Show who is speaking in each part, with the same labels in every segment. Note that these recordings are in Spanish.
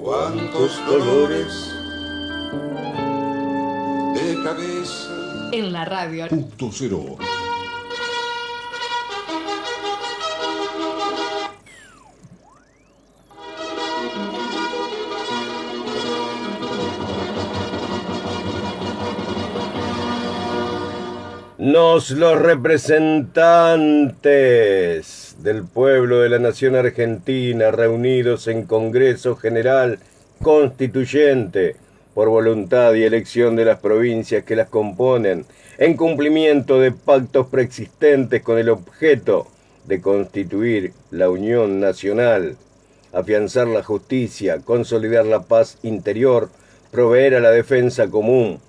Speaker 1: cuántos dolores de cabeza.
Speaker 2: En la radio.
Speaker 3: Punto cero.
Speaker 4: Los representantes del pueblo de la nación argentina reunidos en Congreso General Constituyente por voluntad y elección de las provincias que las componen, en cumplimiento de pactos preexistentes con el objeto de constituir la Unión Nacional, afianzar la justicia, consolidar la paz interior, proveer a la defensa común,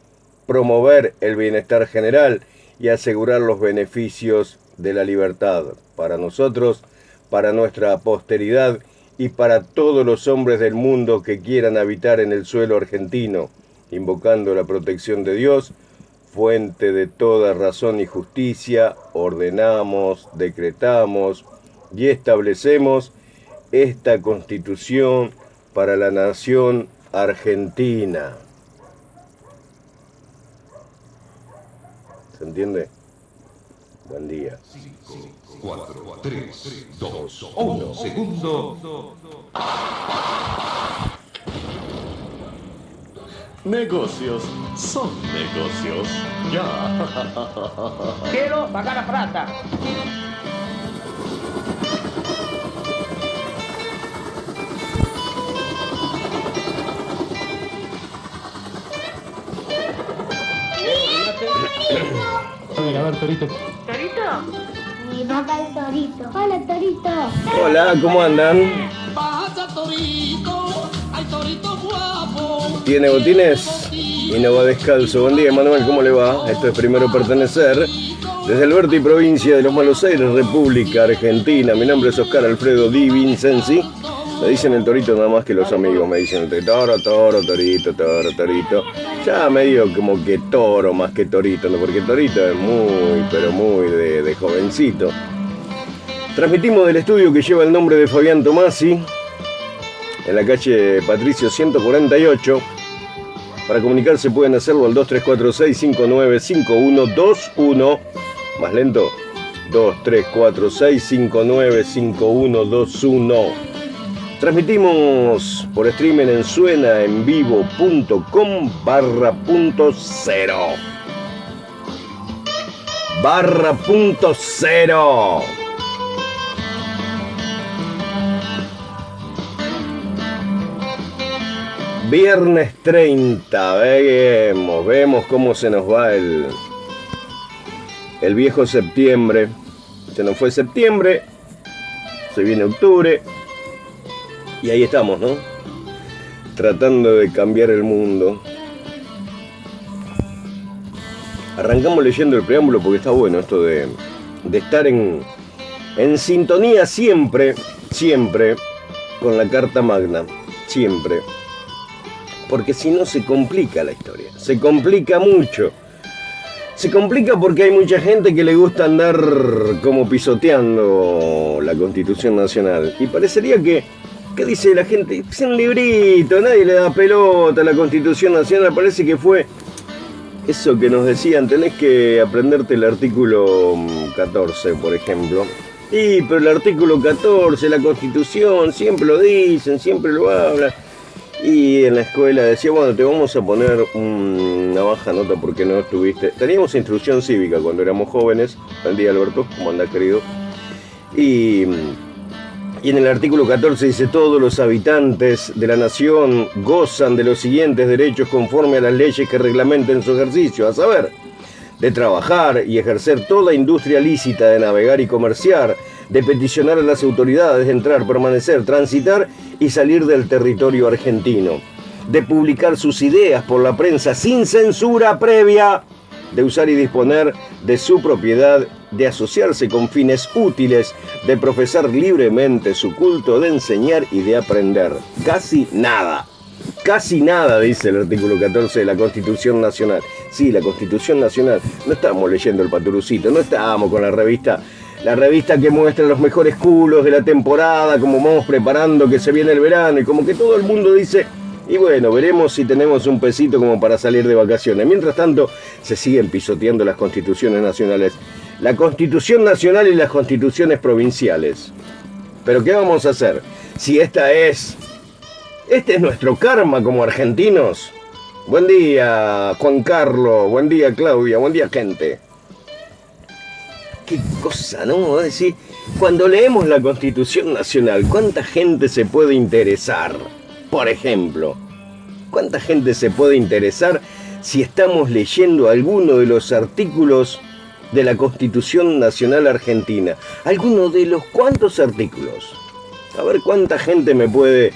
Speaker 4: promover el bienestar general y asegurar los beneficios de la libertad para nosotros, para nuestra posteridad y para todos los hombres del mundo que quieran habitar en el suelo argentino, invocando la protección de Dios, fuente de toda razón y justicia, ordenamos, decretamos y establecemos esta Constitución para la nación argentina. ¿Se entiende? Buen día.
Speaker 3: 5, 4, 3, 2, 1 segundo.
Speaker 5: Negocios son negocios. Ya.
Speaker 6: Quiero pagar la plata.
Speaker 7: A ver, Torito.
Speaker 8: ¿Torito? Mi papá el Torito. Hola, Torito.
Speaker 4: Hola, ¿cómo andan?
Speaker 6: Pasa, Torito. Ay, Torito guapo.
Speaker 4: ¿Tiene botines? Y no va descalzo. Buen día, Manuel, ¿cómo le va? Esto es Primero Pertenecer. Desde Alberti, provincia de Los Malos Aires, República Argentina. Mi nombre es Oscar Alfredo Di Vincenzi. Me dicen el Torito nada más que los amigos. Me dicen toro, torito, torito. Ya medio como que toro más que torito, ¿no? Porque torito es muy, pero muy de jovencito. Transmitimos del estudio que lleva el nombre de Fabián Tomasi, en la calle Patricio 148. Para comunicarse pueden hacerlo al 2346-595121. Más lento, 2346-595121. Transmitimos por streaming en suenaenvivo.com/.0. /.0. Viernes 30, vemos cómo se nos va el viejo septiembre. Se nos fue septiembre, se viene octubre y ahí estamos, ¿no? Tratando de cambiar el mundo. Arrancamos leyendo el preámbulo porque está bueno esto de estar en sintonía siempre con la Carta Magna, siempre. Porque si no se complica la historia, se complica mucho. Se complica porque hay mucha gente que le gusta andar como pisoteando la Constitución Nacional. Y parecería que, ¿qué dice la gente? Es un librito, nadie le da pelota a la Constitución Nacional. Parece que fue eso que nos decían, tenés que aprenderte el artículo 14, por ejemplo. Y, pero el artículo 14, la Constitución, siempre lo dicen, siempre lo hablan. Y en la escuela decía, bueno, te vamos a poner una baja nota porque no estuviste. Teníamos instrucción cívica cuando éramos jóvenes. Buen día, Alberto, ¿cómo andás, querido? Y en el artículo 14 dice, todos los habitantes de la nación gozan de los siguientes derechos conforme a las leyes que reglamenten su ejercicio, a saber, de trabajar y ejercer toda industria lícita, de navegar y comerciar, de peticionar a las autoridades, de entrar, permanecer, transitar y salir del territorio argentino, de publicar sus ideas por la prensa sin censura previa, de usar y disponer de su propiedad, de asociarse con fines útiles, de profesar libremente su culto, de enseñar y de aprender. Casi nada, dice el artículo 14 de la Constitución Nacional. Sí, la Constitución Nacional. No estábamos leyendo el Paturucito, no estábamos con la revista la revista que muestra los mejores culos de la temporada, como vamos preparando que se viene el verano, y como que todo el mundo dice, y bueno, veremos si tenemos un pesito como para salir de vacaciones. Mientras tanto, se siguen pisoteando las constituciones nacionales. La Constitución Nacional y las constituciones provinciales. Pero ¿qué vamos a hacer? Si este es nuestro karma como argentinos. Buen día, Juan Carlos. Buen día, Claudia. Buen día, gente. Qué cosa, ¿no? Es decir, cuando leemos la Constitución Nacional, ¿cuánta gente se puede interesar? Por ejemplo, ¿cuánta gente se puede interesar si estamos leyendo alguno de los artículos de la Constitución Nacional Argentina? ¿Alguno de los cuántos artículos? A ver cuánta gente me puede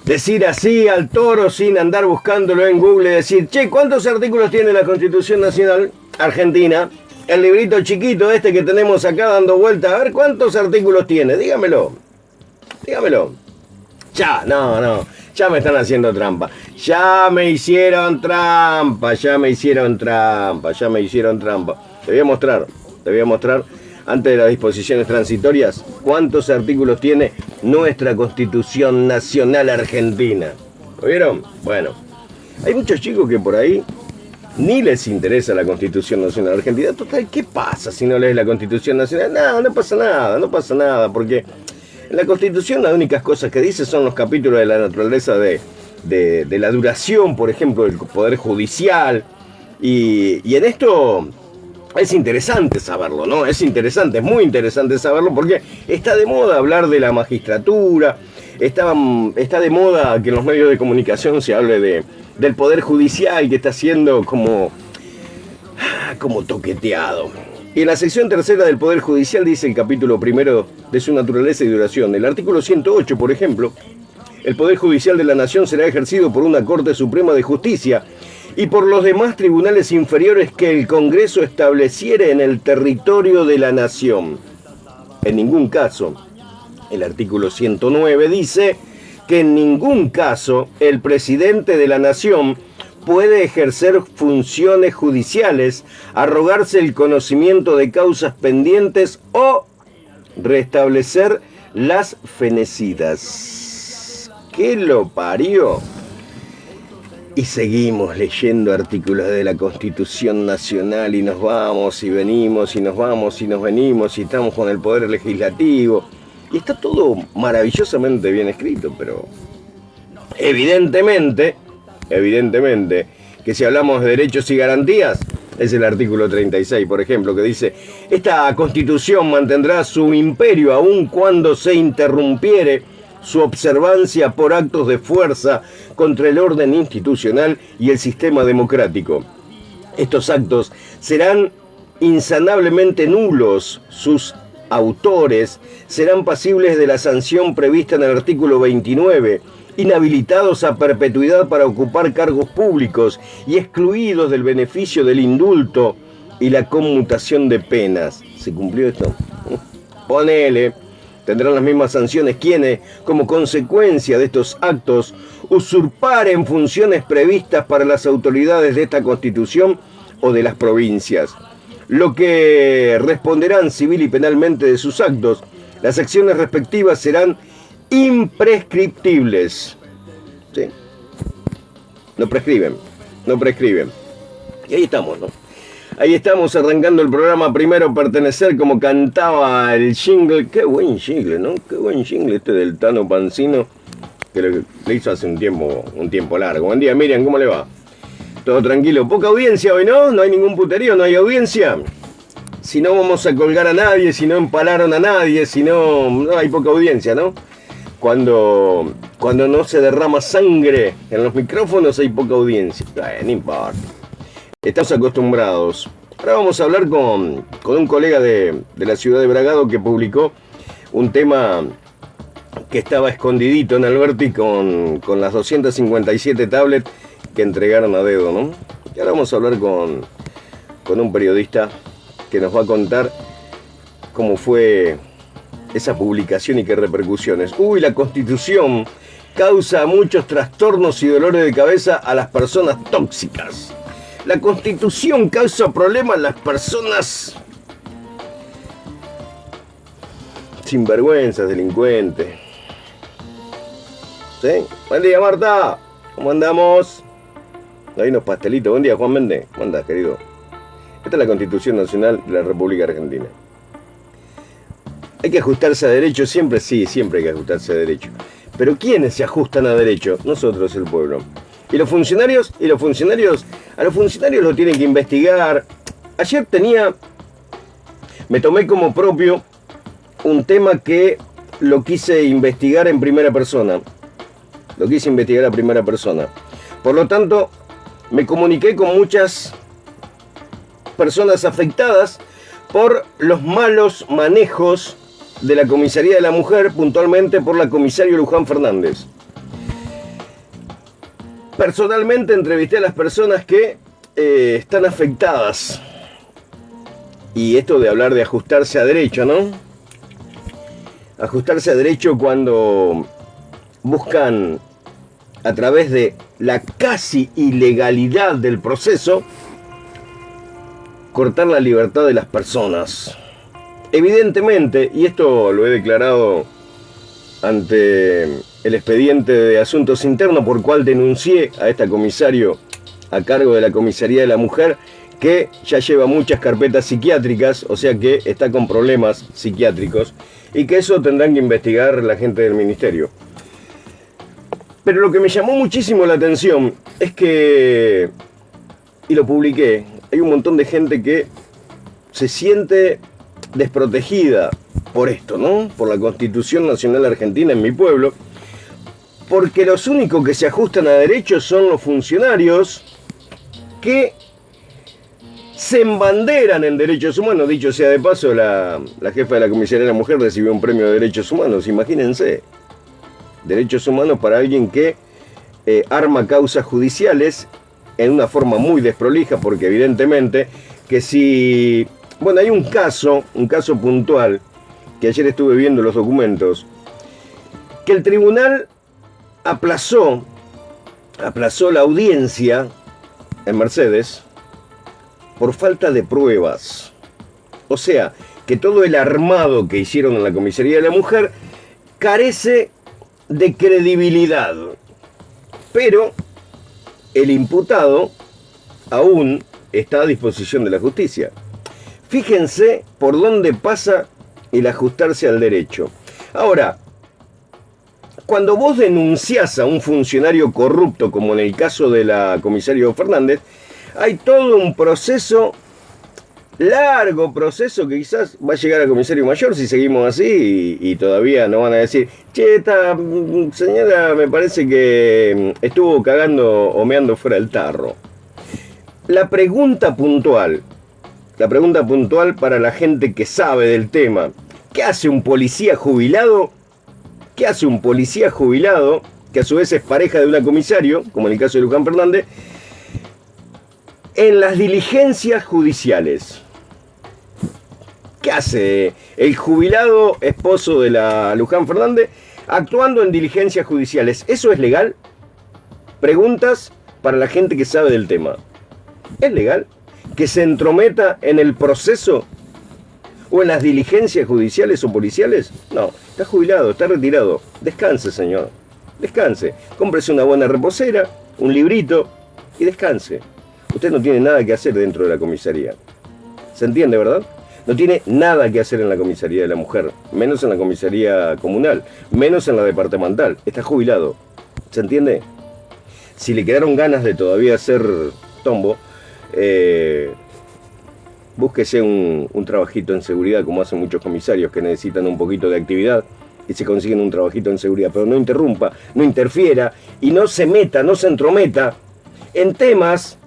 Speaker 4: decir así al toro sin andar buscándolo en Google y decir, che, ¿cuántos artículos tiene la Constitución Nacional Argentina? El librito chiquito este que tenemos acá dando vuelta, a ver cuántos artículos tiene, dígamelo. Ya me están haciendo trampa. Ya me hicieron trampa. Te voy a mostrar, antes de las disposiciones transitorias, cuántos artículos tiene nuestra Constitución Nacional Argentina. ¿Lo vieron? Bueno, hay muchos chicos que por ahí ni les interesa la Constitución Nacional Argentina. Total, ¿qué pasa si no lees la Constitución Nacional? No pasa nada, porque en la Constitución las únicas cosas que dice son los capítulos de la naturaleza de la duración, por ejemplo, del Poder Judicial. Y en esto es interesante saberlo, ¿no? Es muy interesante saberlo porque está de moda hablar de la magistratura, está de moda que en los medios de comunicación se hable del Poder Judicial que está siendo como toqueteado. Y en la sección tercera del Poder Judicial dice el capítulo primero de su naturaleza y duración. El artículo 108, por ejemplo, el Poder Judicial de la Nación será ejercido por una Corte Suprema de Justicia y por los demás tribunales inferiores que el Congreso estableciere en el territorio de la Nación. En ningún caso, el artículo 109 dice que en ningún caso el presidente de la Nación puede ejercer funciones judiciales, arrogarse el conocimiento de causas pendientes o restablecer las fenecidas. ¿Qué lo parió? Y seguimos leyendo artículos de la Constitución Nacional y nos vamos y venimos y nos vamos y nos venimos y estamos con el Poder Legislativo. Y está todo maravillosamente bien escrito, pero evidentemente, que si hablamos de derechos y garantías, es el artículo 36, por ejemplo, que dice: esta Constitución mantendrá su imperio aun cuando se interrumpiere su observancia por actos de fuerza contra el orden institucional y el sistema democrático. Estos actos serán insanablemente nulos, sus autores serán pasibles de la sanción prevista en el artículo 29, inhabilitados a perpetuidad para ocupar cargos públicos y excluidos del beneficio del indulto y la conmutación de penas. ¿Se cumplió esto? Ponele. Tendrán las mismas sanciones quienes, como consecuencia de estos actos, usurparen funciones previstas para las autoridades de esta Constitución o de las provincias, lo que responderán civil y penalmente de sus actos. Las acciones respectivas serán imprescriptibles. ¿Sí? No prescriben. Y ahí estamos, ¿no? Ahí estamos arrancando el programa. Primero pertenecer, como cantaba el jingle. Qué buen jingle, ¿no? Qué buen jingle este del Tano Pancino, que le hizo hace un tiempo largo. Buen día, Miriam, ¿cómo le va? Todo tranquilo. Poca audiencia hoy, ¿no? No hay ningún puterío, no hay audiencia. Si no vamos a colgar a nadie, si no empalaron a nadie, si no hay poca audiencia, ¿no? Cuando no se derrama sangre en los micrófonos hay poca audiencia. No importa. Estamos acostumbrados. Ahora vamos a hablar con un colega de la ciudad de Bragado que publicó un tema que estaba escondidito en Alberti con las 257 tablets que entregaron a dedo, ¿no? Y ahora vamos a hablar con un periodista que nos va a contar cómo fue esa publicación y qué repercusiones. La Constitución causa muchos trastornos y dolores de cabeza a las personas tóxicas. La Constitución causa problemas a las personas sinvergüenzas, delincuentes. ¿Sí? Buen día, Marta. ¿Cómo andamos? Hay unos pastelitos. Buen día, Juan Méndez. ¿Cómo andás, querido? Esta es la Constitución Nacional de la República Argentina. ¿Hay que ajustarse a derecho siempre? Sí, siempre hay que ajustarse a derecho. Pero ¿quiénes se ajustan a derecho? Nosotros, el pueblo. ¿Y los funcionarios? A los funcionarios lo tienen que investigar. Ayer me tomé como propio un tema que lo quise investigar en primera persona. Lo quise investigar a primera persona. Por lo tanto, me comuniqué con muchas personas afectadas por los malos manejos de la Comisaría de la Mujer, puntualmente por la comisario Luján Fernández. Personalmente entrevisté a las personas que están afectadas. Y esto de hablar de ajustarse a derecho, ¿no? Ajustarse a derecho cuando buscan, a través de la casi ilegalidad del proceso, cortar la libertad de las personas. Evidentemente, y esto lo he declarado ante el expediente de asuntos internos por cual denuncié a esta comisario a cargo de la Comisaría de la Mujer, que ya lleva muchas carpetas psiquiátricas, o sea que está con problemas psiquiátricos, y que eso tendrán que investigar la gente del ministerio. Pero lo que me llamó muchísimo la atención es que, y lo publiqué, hay un montón de gente que se siente desprotegida por esto, ¿no? Por la Constitución Nacional Argentina en mi pueblo, porque los únicos que se ajustan a derechos son los funcionarios que se embanderan en derechos humanos. Dicho sea de paso, la jefa de la Comisaría de la Mujer recibió un premio de derechos humanos, imagínense. Derechos humanos para alguien que arma causas judiciales en una forma muy desprolija, porque evidentemente que si... Bueno, hay un caso puntual, que ayer estuve viendo los documentos, que el tribunal aplazó la audiencia en Mercedes por falta de pruebas. O sea, que todo el armado que hicieron en la Comisaría de la Mujer carece de credibilidad. Pero el imputado aún está a disposición de la justicia. Fíjense por dónde pasa el ajustarse al derecho. Ahora, cuando vos denunciás a un funcionario corrupto, como en el caso de la comisario Fernández, hay todo un proceso, largo proceso, que quizás va a llegar a comisario mayor si seguimos así y todavía no van a decir, che, esta señora me parece que estuvo cagando o meando fuera del tarro. La pregunta puntual para la gente que sabe del tema: ¿qué hace un policía jubilado? ¿Qué hace un policía jubilado, que a su vez es pareja de una comisario, como en el caso de Luján Fernández, en las diligencias judiciales? ¿Qué hace el jubilado esposo de la Luján Fernández actuando en diligencias judiciales? ¿Eso es legal? Preguntas para la gente que sabe del tema. ¿Es legal que se entrometa en el proceso o en las diligencias judiciales o policiales? No, está jubilado, está retirado. Descanse, señor. Descanse. Cómprese una buena reposera, un librito y descanse. Usted no tiene nada que hacer dentro de la comisaría. ¿Se entiende, verdad? No tiene nada que hacer en la Comisaría de la Mujer, menos en la comisaría comunal, menos en la departamental. Está jubilado. ¿Se entiende? Si le quedaron ganas de todavía ser tombo, búsquese un trabajito en seguridad, como hacen muchos comisarios que necesitan un poquito de actividad y se consiguen un trabajito en seguridad, pero no interrumpa, no interfiera y no se meta, no se entrometa en temas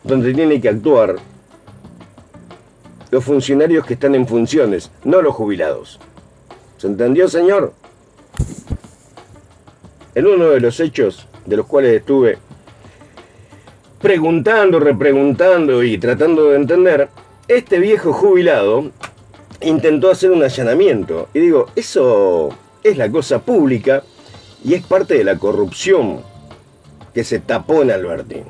Speaker 4: donde tiene que actuar los funcionarios que están en funciones, no los jubilados. ¿Se entendió, señor? En uno de los hechos de los cuales estuve preguntando, repreguntando y tratando de entender, este viejo jubilado intentó hacer un allanamiento. Y digo, eso es la cosa pública y es parte de la corrupción que se tapó en Alberti.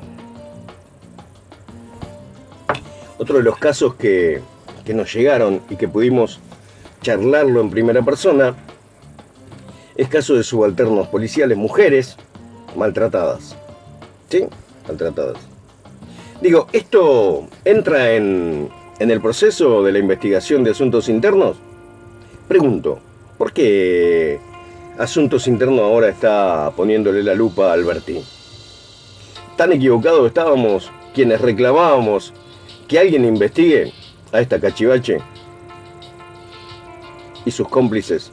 Speaker 4: Otro de los casos que nos llegaron y que pudimos charlarlo en primera persona, es caso de subalternos policiales, mujeres maltratadas. ¿Sí? Maltratadas. Digo, ¿esto entra en el proceso de la investigación de asuntos internos? Pregunto, ¿por qué Asuntos Internos ahora está poniéndole la lupa a Alberti? ¿Tan equivocados estábamos quienes reclamábamos que alguien investigue a esta cachivache y sus cómplices?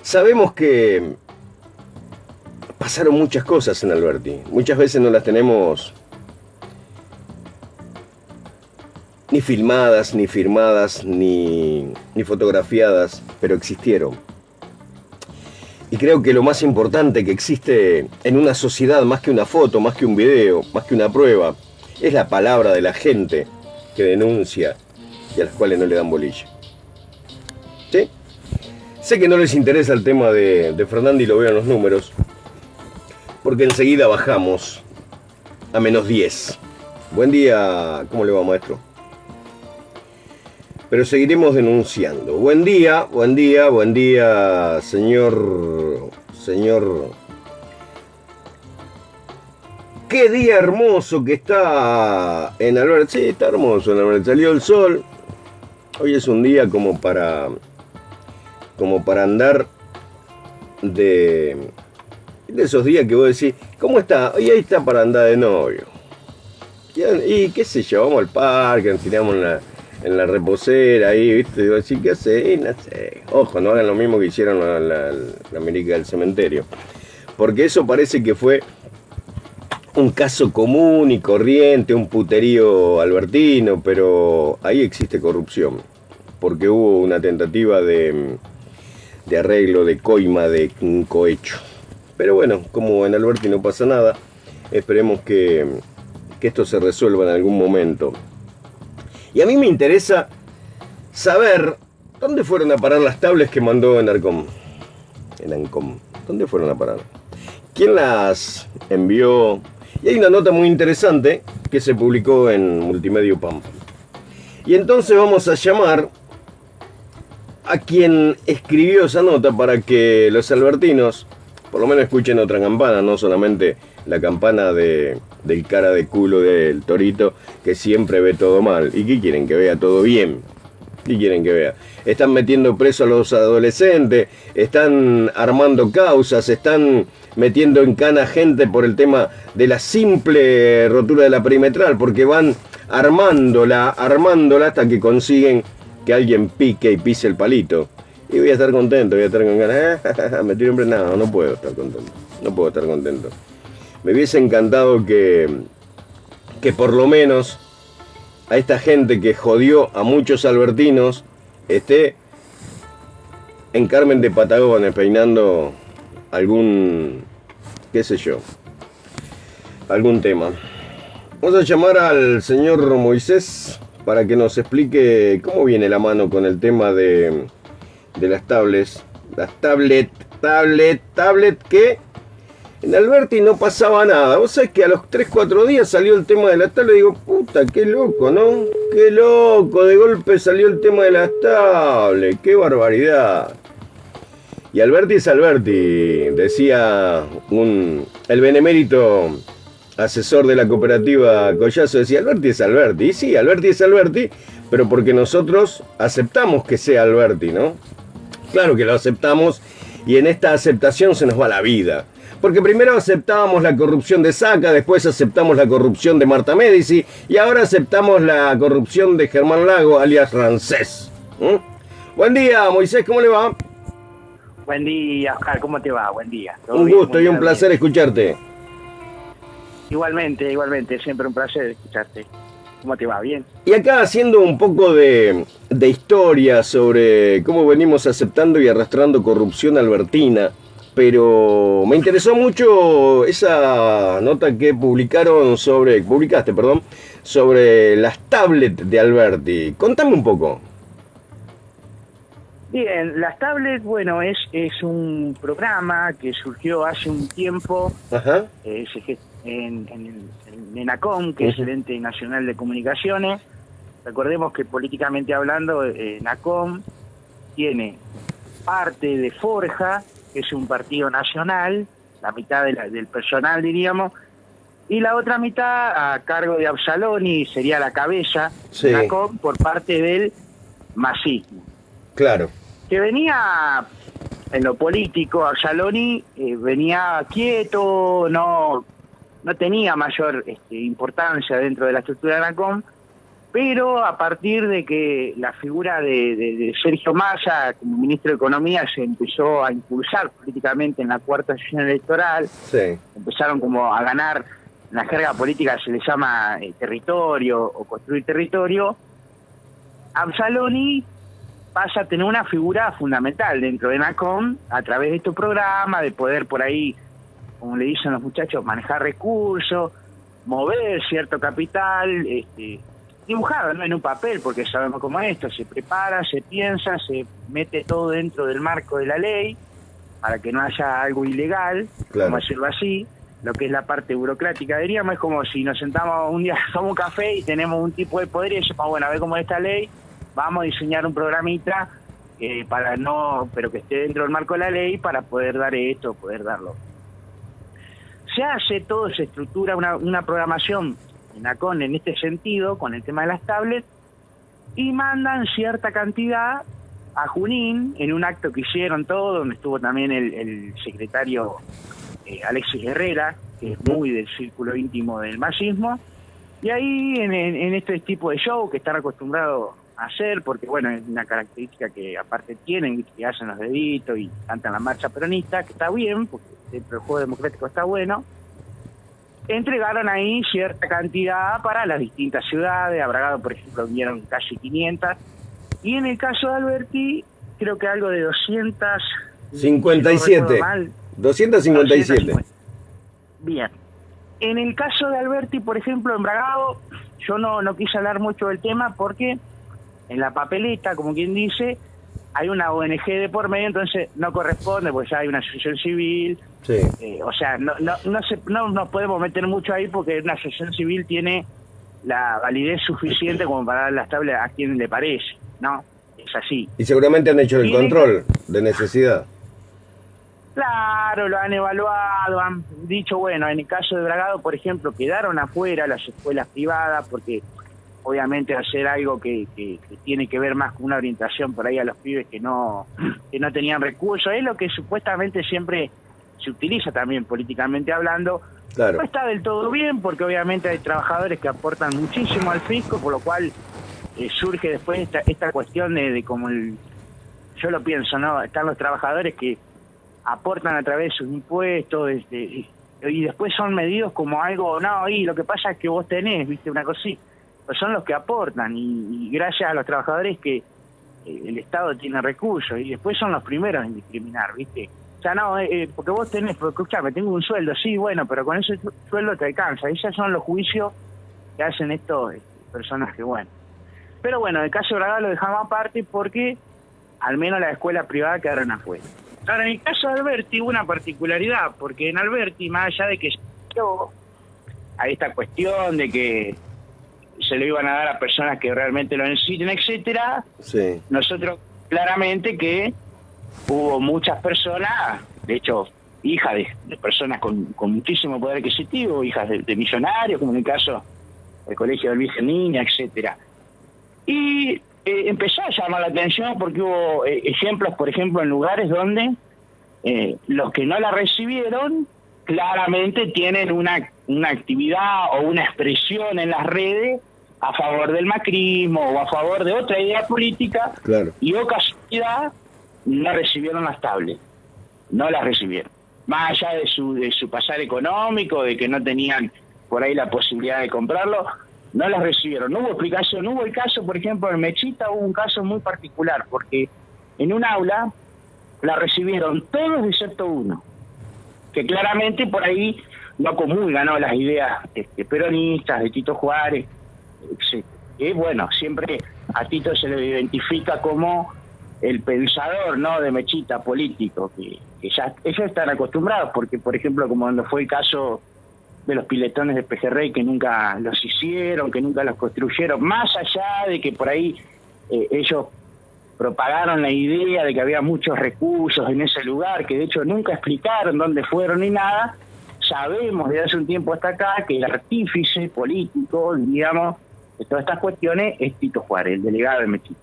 Speaker 4: Sabemos que pasaron muchas cosas en Alberti. Muchas veces no las tenemos ni filmadas, ni firmadas, ni fotografiadas, pero existieron. Y creo que lo más importante que existe en una sociedad, más que una foto, más que un video, más que una prueba, es la palabra de la gente que denuncia y a las cuales no le dan bolilla. ¿Sí? Sé que no les interesa el tema de Fernando y lo veo en los números, porque enseguida bajamos a -10. Buen día, ¿cómo le va, maestro? Pero seguiremos denunciando. Buen día, señor. Qué día hermoso que está en Alberti. Sí, está hermoso en Alberti. Salió el sol. Hoy es un día como para andar de esos días que vos decís, ¿cómo está? Hoy ahí está para andar de novio. Y qué sé yo, vamos al parque, nos tiramos en la reposera ahí, ¿viste? Digo, así, ¿qué hace? No sé. Ojo, no hagan lo mismo que hicieron la América del Cementerio. Porque eso parece que fue un caso común y corriente, un puterío albertino, pero ahí existe corrupción. Porque hubo una tentativa de arreglo, de coima, de cohecho. Pero bueno, como en Alberti no pasa nada, esperemos que esto se resuelva en algún momento. Y a mí me interesa saber dónde fueron a parar las tablets que mandó en Arcom. En Ancom. ¿Dónde fueron a parar? ¿Quién las envió? Y hay una nota muy interesante que se publicó en Multimedio Pampa. Y entonces vamos a llamar a quien escribió esa nota para que los albertinos por lo menos escuchen otra campana, no solamente la campana del cara de culo del Torito, que siempre ve todo mal. ¿Y qué quieren? Que vea todo bien. ¿Qué quieren que vea? Están metiendo preso a los adolescentes, están armando causas, están metiendo en cana gente por el tema de la simple rotura de la perimetral, porque van armándola hasta que consiguen que alguien pique y pise el palito. Y voy a estar contento, voy a estar con ganas. Me tiro en no puedo estar contento. No puedo estar contento. Me hubiese encantado que por lo menos a esta gente que jodió a muchos albertinos esté en Carmen de Patagones peinando algún, qué sé yo, algún tema. Vamos a llamar al señor Moisés para que nos explique cómo viene la mano con el tema de las tablets. Las tablet que en Alberti no pasaba nada. Vos sabés que a los 3-4 días salió el tema de las tablets. Digo, puta, qué loco, ¿no? Qué loco, de golpe salió el tema de las tablets. Qué barbaridad. Y Alberti es Alberti, decía el benemérito asesor de la cooperativa Collazo, decía, Alberti es Alberti. Y sí, Alberti es Alberti, pero porque nosotros aceptamos que sea Alberti, ¿no? Claro que lo aceptamos, y en esta aceptación se nos va la vida. Porque primero aceptábamos la corrupción de Saca, después aceptamos la corrupción de Marta Medici, y ahora aceptamos la corrupción de Germán Lago, alias Rancés. Buen día, Moisés, ¿cómo le va?
Speaker 2: Buen día, Oscar, ¿cómo te va? Buen día.
Speaker 4: Un gusto y un placer escucharte.
Speaker 2: Igualmente, siempre un placer escucharte. ¿Cómo te va? ¿Bien?
Speaker 4: Y acá haciendo un poco de historia sobre cómo venimos aceptando y arrastrando corrupción albertina, pero me interesó mucho esa nota que publicaste sobre las tablets de Alberti. Contame un poco.
Speaker 2: Bien, las tablets, bueno, es un programa que surgió hace un tiempo. Ajá. En ENACOM, que es el Ente Nacional de Comunicaciones, Recordemos que políticamente hablando, NACOM tiene parte de Forja, que es un partido nacional, la mitad del personal, diríamos, y la otra mitad a cargo de Absaloni, sería la cabeza
Speaker 4: Sí.
Speaker 2: de NACOM por parte del masismo.
Speaker 4: Claro.
Speaker 2: Que venía en lo político, Absaloni venía quieto, no tenía mayor importancia dentro de la estructura de NACOM, pero a partir de que la figura de Sergio Massa como ministro de Economía se empezó a impulsar políticamente en la cuarta sesión electoral,
Speaker 4: Sí.
Speaker 2: empezaron como a ganar, en la jerga política se le llama territorio o construir territorio, Absaloni pasa a tener una figura fundamental dentro de NACOM a través de estos programas, de poder por ahí, como le dicen los muchachos, manejar recursos, mover cierto capital, dibujado, no en un papel, porque sabemos cómo es esto, se prepara, se piensa, se mete todo dentro del marco de la ley, para que no haya algo ilegal,
Speaker 4: Claro.
Speaker 2: como decirlo así, lo que es la parte burocrática, diríamos, es como si nos sentamos un día, tomamos un café y tenemos un tipo de poder y decimos, bueno, a ver cómo es esta ley, vamos a diseñar un programita para no, pero que esté dentro del marco de la ley para poder dar esto, poder darlo. Se hace todo, se estructura una programación en NACOM en este sentido, con el tema de las tablets, y mandan cierta cantidad a Junín en un acto que hicieron todo, donde estuvo también el secretario Alexis Herrera, que es muy del círculo íntimo del masismo, y ahí en este tipo de show que están acostumbrados a hacer, porque bueno, es una característica que aparte tienen, que hacen los deditos y cantan la marcha peronista, que está bien, porque dentro del juego democrático está bueno, entregaron ahí cierta cantidad para las distintas ciudades. A Bragado, por ejemplo, vinieron casi 500, y en el caso de Alberti, creo que algo de 200...
Speaker 4: 57. 257.
Speaker 2: Bien. En el caso de Alberti, por ejemplo, en Bragado, yo no quise hablar mucho del tema porque en la papeleta, como quien dice, hay una ONG de por medio, entonces no corresponde, porque ya hay una asociación civil.
Speaker 4: Sí.
Speaker 2: O sea, no nos podemos meter mucho ahí porque una asociación civil tiene la validez suficiente como para dar las tablas a quien le parece, ¿no? Es así.
Speaker 4: Y seguramente han hecho el control de necesidad.
Speaker 2: Claro, lo han evaluado, han dicho, bueno, en el caso de Bragado, por ejemplo, quedaron afuera las escuelas privadas porque obviamente hacer algo que tiene que ver más con una orientación por ahí a los pibes que no tenían recursos, es lo que supuestamente siempre se utiliza también políticamente hablando.
Speaker 4: Claro.
Speaker 2: No está del todo bien porque obviamente hay trabajadores que aportan muchísimo al fisco, por lo cual surge después esta cuestión de como yo lo pienso, ¿no? Están los trabajadores que aportan a través de sus impuestos y después son medidos como algo, no, y lo que pasa es que vos tenés, viste, una cosa así, pues son los que aportan y gracias a los trabajadores que el Estado tiene recursos y después son los primeros en discriminar, viste. O sea, no, porque vos tenés, porque escuchame, tengo un sueldo, sí, bueno, pero con ese sueldo te alcanza. Esos son los juicios que hacen estos personas que, bueno. Pero bueno, el caso de Bragado lo dejamos aparte porque al menos las escuelas privadas quedaron afuera. Ahora, en el caso de Alberti hubo una particularidad, porque en Alberti, más allá de que hay esta cuestión de que se lo iban a dar a personas que realmente lo necesiten, etcétera,
Speaker 4: Sí.
Speaker 2: nosotros claramente que hubo muchas personas, de hecho, hijas de personas con muchísimo poder adquisitivo, hijas de millonarios, como en el caso del Colegio del Virgen Niña, etcétera. Y empezó a llamar la atención porque hubo ejemplos, por ejemplo, en lugares donde los que no la recibieron claramente tienen una actividad o una expresión en las redes a favor del macrismo o a favor de otra idea política.
Speaker 4: Claro.
Speaker 2: Y o casualidad no recibieron las tablets, no las recibieron. Más allá de su pasar económico, de que no tenían por ahí la posibilidad de comprarlo, no las recibieron. No hubo explicación, no hubo el caso, por ejemplo, en Mechita hubo un caso muy particular, porque en un aula la recibieron todos excepto uno, que claramente por ahí no comulgan, ¿no?, las ideas peronistas de Tito Juárez, etc. Y bueno, siempre a Tito se le identifica como el pensador, ¿no?, de Mechita político, que ya ellos están acostumbrados, porque por ejemplo, como cuando fue el caso de los piletones de Pejerrey que nunca los hicieron, que nunca los construyeron, más allá de que por ahí ellos propagaron la idea de que había muchos recursos en ese lugar, que de hecho nunca explicaron dónde fueron ni nada. Sabemos desde hace un tiempo hasta acá que el artífice político, digamos, de todas estas cuestiones es Tito Juárez, el delegado de Mechita.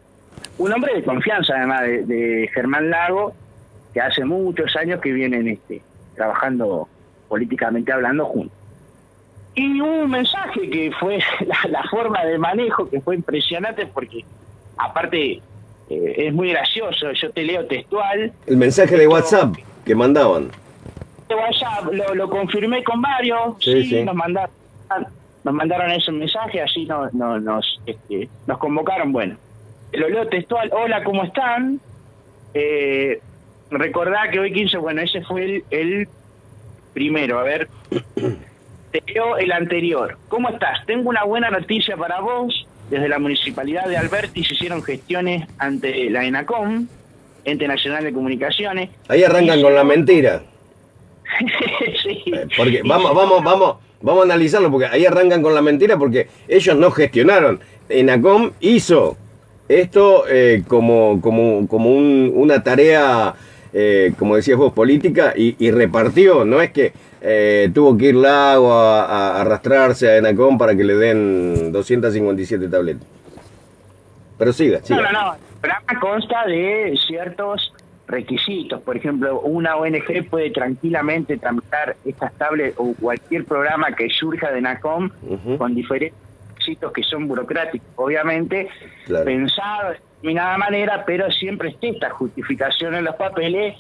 Speaker 2: Un hombre de confianza, además, de Germán Lago, que hace muchos años que vienen trabajando políticamente hablando juntos. Y hubo un mensaje que fue la forma de manejo, que fue impresionante, porque aparte es muy gracioso, yo te leo textual.
Speaker 4: El mensaje de WhatsApp que mandaban.
Speaker 2: Lo confirmé con varios,
Speaker 4: sí.
Speaker 2: Nos mandaron ese mensaje, así nos convocaron. Bueno, lo leo textual. Hola, ¿cómo están? Recordá que hoy 15, bueno, ese fue el primero. A ver, te leo el anterior. ¿Cómo estás? Tengo una buena noticia para vos. Desde la Municipalidad de Alberti se hicieron gestiones ante la ENACOM, Ente Nacional de Comunicaciones.
Speaker 4: Ahí arrancan con la mentira.
Speaker 2: Sí.
Speaker 4: Porque vamos a analizarlo, porque ahí arrancan con la mentira, porque ellos no gestionaron. ENACOM hizo esto como una tarea, como decías vos, política, y repartió. No es que tuvo que ir Lago a arrastrarse a ENACOM para que le den 257 tabletas. Pero siga.
Speaker 2: No. El programa consta de ciertos requisitos. Por ejemplo, una ONG puede tranquilamente tramitar estas tablets o cualquier programa que surja de ENACOM con diferentes requisitos que son burocráticos, obviamente,
Speaker 4: claro,
Speaker 2: pensados de determinada manera, pero siempre esté esta justificación en los papeles.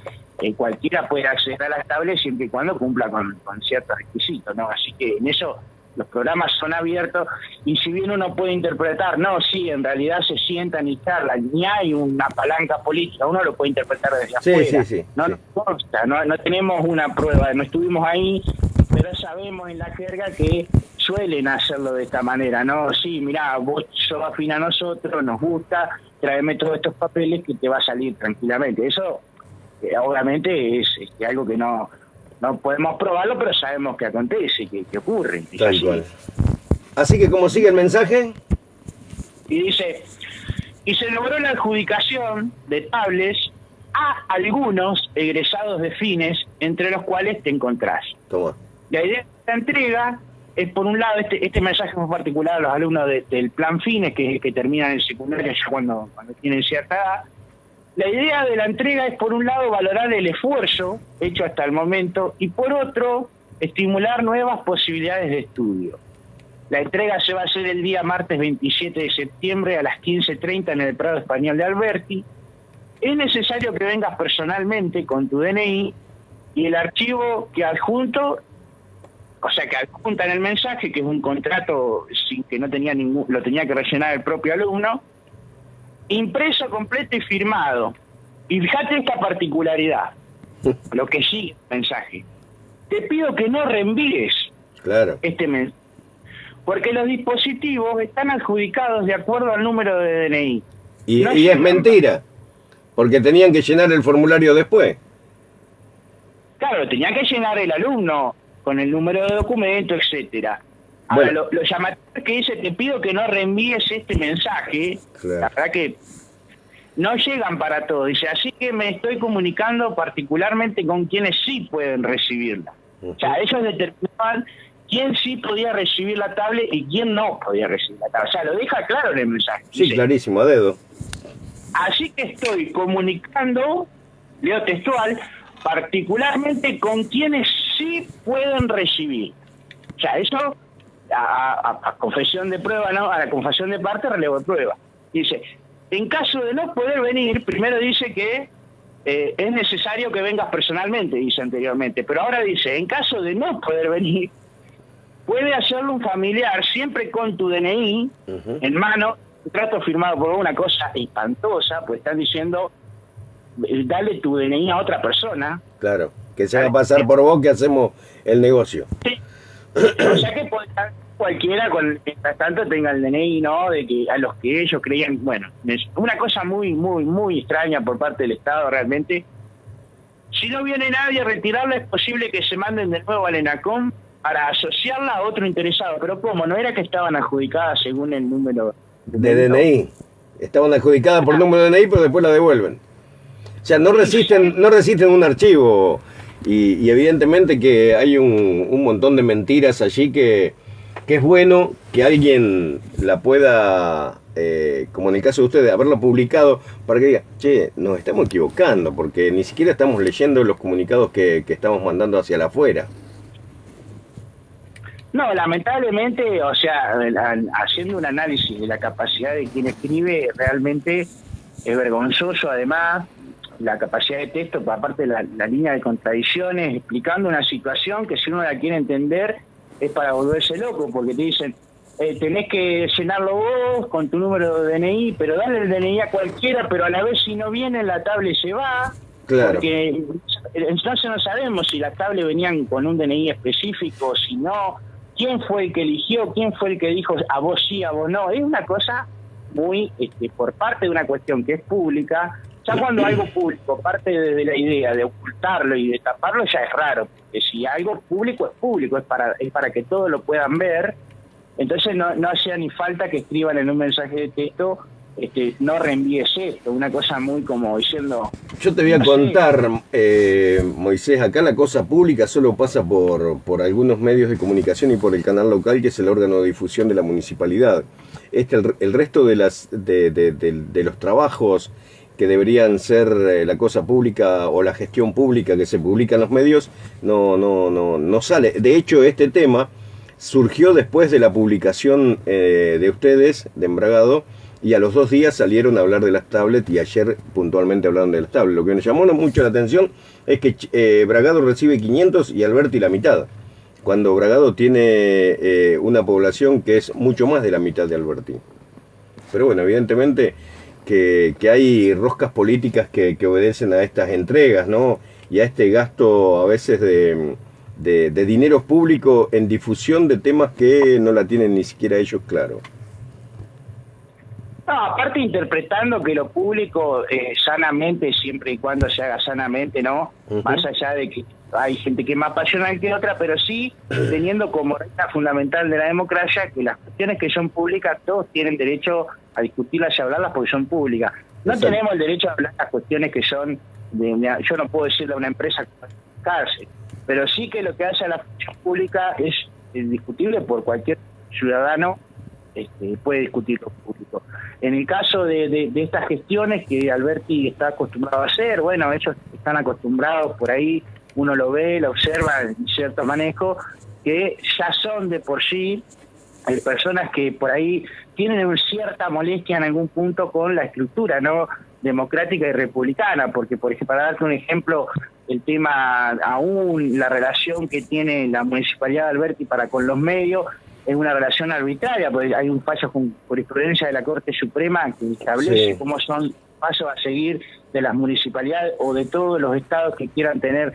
Speaker 2: Cualquiera puede acceder a las tablets siempre y cuando cumpla con ciertos requisitos, ¿no? Así que en eso los programas son abiertos, y si bien uno puede interpretar, no, sí, en realidad se sientan y charlan, ni hay una palanca política, uno lo puede interpretar desde afuera.
Speaker 4: Sí.
Speaker 2: No nos consta, no tenemos una prueba, no estuvimos ahí, pero sabemos en la jerga que suelen hacerlo de esta manera, ¿no? Sí, mirá, vos sos afín a nosotros, nos gusta, tráeme todos estos papeles que te va a salir tranquilamente. Eso obviamente es algo que no podemos probarlo, pero sabemos que acontece, que ocurre.
Speaker 4: Tal cual. Así que, ¿cómo sigue el mensaje?
Speaker 2: Y dice, y se logró la adjudicación de tablets a algunos egresados de Fines, entre los cuales te encontrás.
Speaker 4: Toma.
Speaker 2: La idea de la entrega es, por un lado, este mensaje muy particular a los alumnos del plan Fines, que terminan el secundario ya cuando tienen cierta edad. La idea de la entrega es, por un lado, valorar el esfuerzo hecho hasta el momento, y por otro, estimular nuevas posibilidades de estudio. La entrega se va a hacer el día martes 27 de septiembre a las 15:30 en el Prado Español de Alberti. Es necesario que vengas personalmente con tu DNI y el archivo que adjunta en el mensaje, que es un contrato sin que no tenía lo tenía que rellenar el propio alumno, impreso, completo y firmado. Y fíjate esta particularidad, lo que sigue el mensaje. Te pido que no reenvíes este mensaje, porque los dispositivos están adjudicados de acuerdo al número de DNI.
Speaker 4: Y es mentira, porque tenían que llenar el formulario después.
Speaker 2: Claro, tenía que llenar el alumno con el número de documento, etcétera. Ahora,
Speaker 4: Bueno.
Speaker 2: lo llamativo es que dice, te pido que no reenvíes este mensaje.
Speaker 4: Claro.
Speaker 2: La verdad que no llegan para todos. Dice, así que me estoy comunicando particularmente con quienes sí pueden recibirla. O sea, ellos determinaban quién sí podía recibir la tablet y quién no podía recibir la tablet. O sea, lo deja claro en el mensaje.
Speaker 4: Sí,
Speaker 2: Dice,
Speaker 4: clarísimo, a dedo.
Speaker 2: así que estoy comunicando, leo textual, particularmente con quienes sí pueden recibir. O sea, eso a confesión de prueba, ¿no? A la confesión de parte, relevo de prueba. Dice, en caso de no poder venir, primero dice que es necesario que vengas personalmente, dice anteriormente, pero ahora dice, en caso de no poder venir, puede hacerlo un familiar, siempre con tu DNI en mano, un trato firmado por una cosa espantosa, pues están diciendo, dale tu DNI a otra persona.
Speaker 4: Claro, que se haga pasar por vos que hacemos el negocio.
Speaker 2: Sí. O sea que puede estar cualquiera, mientras tanto tenga el DNI, ¿no? De que a los que ellos creían, bueno, es una cosa muy, muy, muy extraña por parte del Estado realmente. Si no viene nadie a retirarla, es posible que se manden de nuevo al ENACOM para asociarla a otro interesado. Pero ¿cómo? ¿No era que estaban adjudicadas según el número
Speaker 4: de DNI? Estaban adjudicadas por número de DNI, pero después la devuelven. O sea, no resisten un archivo. Y evidentemente que hay un montón de mentiras allí que es bueno que alguien la pueda, como en el caso de ustedes, haberlo publicado para que diga, che, nos estamos equivocando, porque ni siquiera estamos leyendo los comunicados que estamos mandando hacia la afuera.
Speaker 2: No, lamentablemente, o sea, haciendo un análisis de la capacidad de quien escribe, realmente es vergonzoso. Además, la capacidad de texto, aparte de la línea de contradicciones, explicando una situación que si uno la quiere entender es para volverse loco, porque te dicen, tenés que llenarlo vos con tu número de DNI, pero dale el DNI a cualquiera, pero a la vez si no viene la tablet se va. Claro. Porque entonces no sabemos si las tablets venían con un DNI específico, si no, quién fue el que eligió, quién fue el que dijo a vos sí, a vos no. Es una cosa muy, por parte de una cuestión que es pública. Ya cuando algo público parte desde la idea de ocultarlo y de taparlo, ya es raro, porque si algo público es público, es para que todos lo puedan ver. Entonces no hacía ni falta que escriban en un mensaje de texto, no reenvíes esto, una cosa muy como diciendo...
Speaker 4: Yo te voy a contar, Moisés, acá la cosa pública solo pasa por algunos medios de comunicación y por el canal local, que es el órgano de difusión de la municipalidad. El resto de los trabajos que deberían ser la cosa pública o la gestión pública que se publica en los medios, no sale. De hecho, este tema surgió después de la publicación de ustedes, de Embragado, y a los 2 días salieron a hablar de las tablets, y ayer puntualmente hablaron de las tablets. Lo que nos llamó mucho la atención es que Bragado recibe 500 y Alberti la mitad, cuando Bragado tiene una población que es mucho más de la mitad de Alberti. Pero bueno, evidentemente que hay roscas políticas que obedecen a estas entregas, ¿no? Y a este gasto a veces de dinero público en difusión de temas que no la tienen ni siquiera ellos claro.
Speaker 2: No, aparte interpretando que lo público sanamente, siempre y cuando se haga sanamente, ¿no? Más allá de que hay gente que es más pasional que otra, pero sí teniendo como regla fundamental de la democracia que las cuestiones que son públicas, todos tienen derecho a discutirlas y hablarlas porque son públicas. No tenemos el derecho a hablar las cuestiones que son, yo no puedo decirle a una empresa cárcel, pero sí que lo que hace a la función pública es discutible por cualquier ciudadano, puede discutir lo público. En el caso de estas gestiones que Alberti está acostumbrado a hacer, bueno, ellos están acostumbrados por ahí, uno lo ve, lo observa en cierto manejo, que ya son de por sí personas que por ahí tienen una cierta molestia en algún punto con la estructura, ¿no?, democrática y republicana, porque, por ejemplo, para darte un ejemplo, el tema aún, la relación que tiene la Municipalidad de Alberti para con los medios, es una relación arbitraria, porque hay un fallo con jurisprudencia de la Corte Suprema que establece cómo son pasos a seguir de las municipalidades o de todos los estados que quieran tener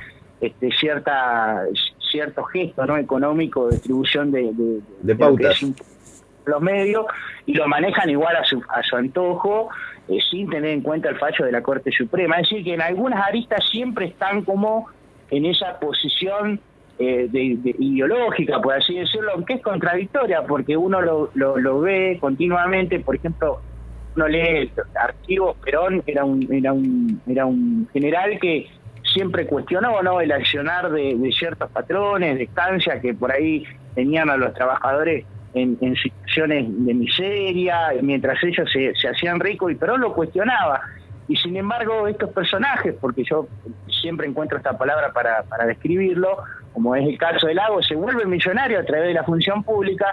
Speaker 2: cierto gesto, ¿no?, económico de distribución de
Speaker 4: pautas.
Speaker 2: Los medios, y lo manejan igual a su antojo, sin tener en cuenta el fallo de la Corte Suprema. Es decir, que en algunas aristas siempre están como en esa posición ideológica, por así decirlo, aunque es contradictoria, porque uno lo ve continuamente. Por ejemplo, uno lee archivos, Perón era un general que siempre cuestionó, ¿no?, el accionar de ciertos patrones de estancia que por ahí tenían a los trabajadores en situaciones de miseria, mientras ellos se hacían ricos, y Perón lo cuestionaba. Y sin embargo, estos personajes, porque yo siempre encuentro esta palabra para describirlo, como es el caso de Lago, se vuelven millonarios a través de la función pública,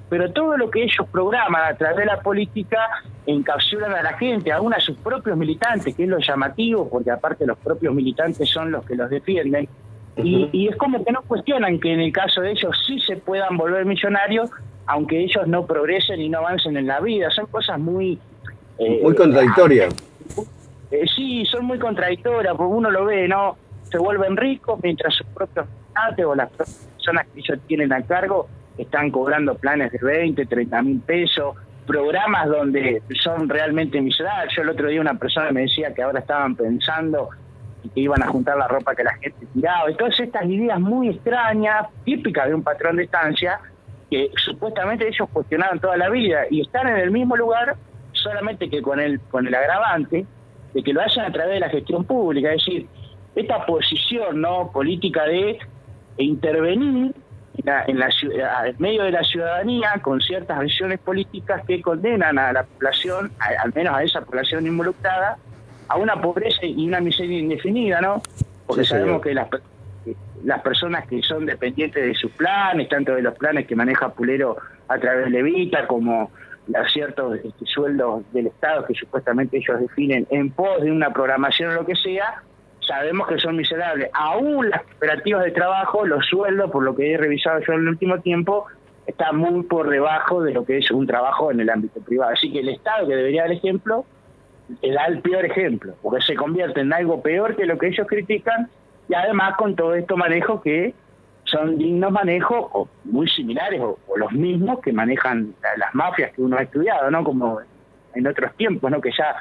Speaker 2: pero todo lo que ellos programan a través de la política encapsulan a la gente, aún a sus propios militantes, que es lo llamativo, porque aparte los propios militantes son los que los defienden, y es como que no cuestionan que en el caso de ellos sí se puedan volver millonarios, aunque ellos no progresen y no avancen en la vida. Son cosas muy
Speaker 4: contradictorias.
Speaker 2: Sí, son muy contradictorias, porque uno lo ve, ¿no? Se vuelven ricos mientras sus propios militantes o las personas que ellos tienen a cargo están cobrando planes de 20, 30 mil pesos, programas donde son realmente miserables. Yo el otro día una persona me decía que ahora estaban pensando y que iban a juntar la ropa que la gente tiraba, y todas estas ideas muy extrañas, típicas de un patrón de estancia, que supuestamente ellos cuestionaban toda la vida, y están en el mismo lugar, solamente que con el agravante de que lo hacen a través de la gestión pública, es decir, esta posición no política de intervenir en medio de la ciudadanía con ciertas visiones políticas que condenan a la población, al menos a esa población involucrada, a una pobreza y una miseria indefinida, ¿no? Porque
Speaker 4: Sí,
Speaker 2: sabemos
Speaker 4: señor.
Speaker 2: que las personas que son dependientes de sus planes, tanto de los planes que maneja Pulero a través de Evita, como los ciertos sueldos del Estado que supuestamente ellos definen en pos de una programación o lo que sea, sabemos que son miserables. Aún las cooperativas de trabajo, los sueldos, por lo que he revisado yo en el último tiempo, están muy por debajo de lo que es un trabajo en el ámbito privado. Así que el Estado, que debería dar ejemplo, da el peor ejemplo, porque se convierte en algo peor que lo que ellos critican, y además con todo estos manejos que son dignos manejos, o muy similares, o los mismos que manejan las mafias que uno ha estudiado, ¿no? Como en otros tiempos, ¿no? Que ya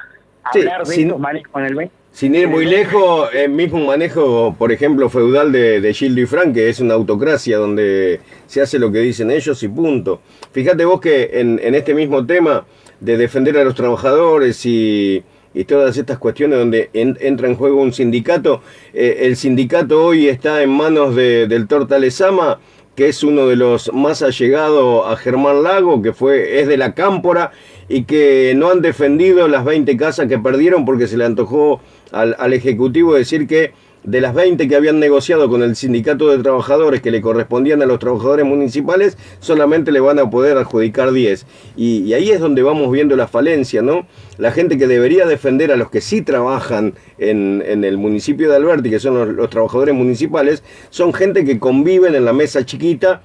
Speaker 4: Sí,
Speaker 2: hablar de estos manejos con el
Speaker 4: sin ir muy lejos, el mismo manejo, por ejemplo, feudal de Gildo y Frank, que es una autocracia donde se hace lo que dicen ellos y punto. Fíjate vos que en este mismo tema de defender a los trabajadores y todas estas cuestiones donde entra en juego un sindicato, el sindicato hoy está en manos del Torta Lezama, que es uno de los más allegados a Germán Lago, que es de la Cámpora, y que no han defendido las 20 casas que perdieron porque se le antojó al Ejecutivo decir que de las 20 que habían negociado con el sindicato de trabajadores que le correspondían a los trabajadores municipales, solamente le van a poder adjudicar 10. Y ahí es donde vamos viendo la falencia, ¿no? La gente que debería defender a los que sí trabajan en el municipio de Alberti, que son los trabajadores municipales, son gente que conviven en la mesa chiquita,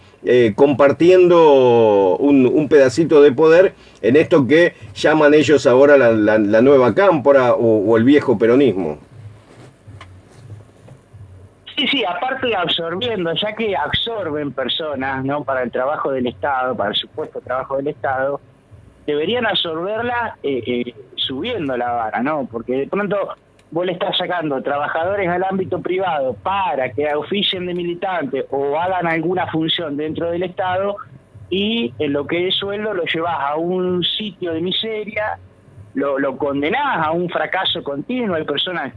Speaker 4: compartiendo un pedacito de poder en esto que llaman ellos ahora la nueva cámpora o el viejo peronismo.
Speaker 2: Sí, aparte de absorbiendo, ya que absorben personas, ¿no? Para el trabajo del Estado, para el supuesto trabajo del Estado, deberían absorberla subiendo la vara, ¿no? Porque de pronto vos le estás sacando trabajadores al ámbito privado para que oficien de militantes o hagan alguna función dentro del Estado, y en lo que es sueldo lo llevas a un sitio de miseria, lo condenás a un fracaso continuo. Hay personas,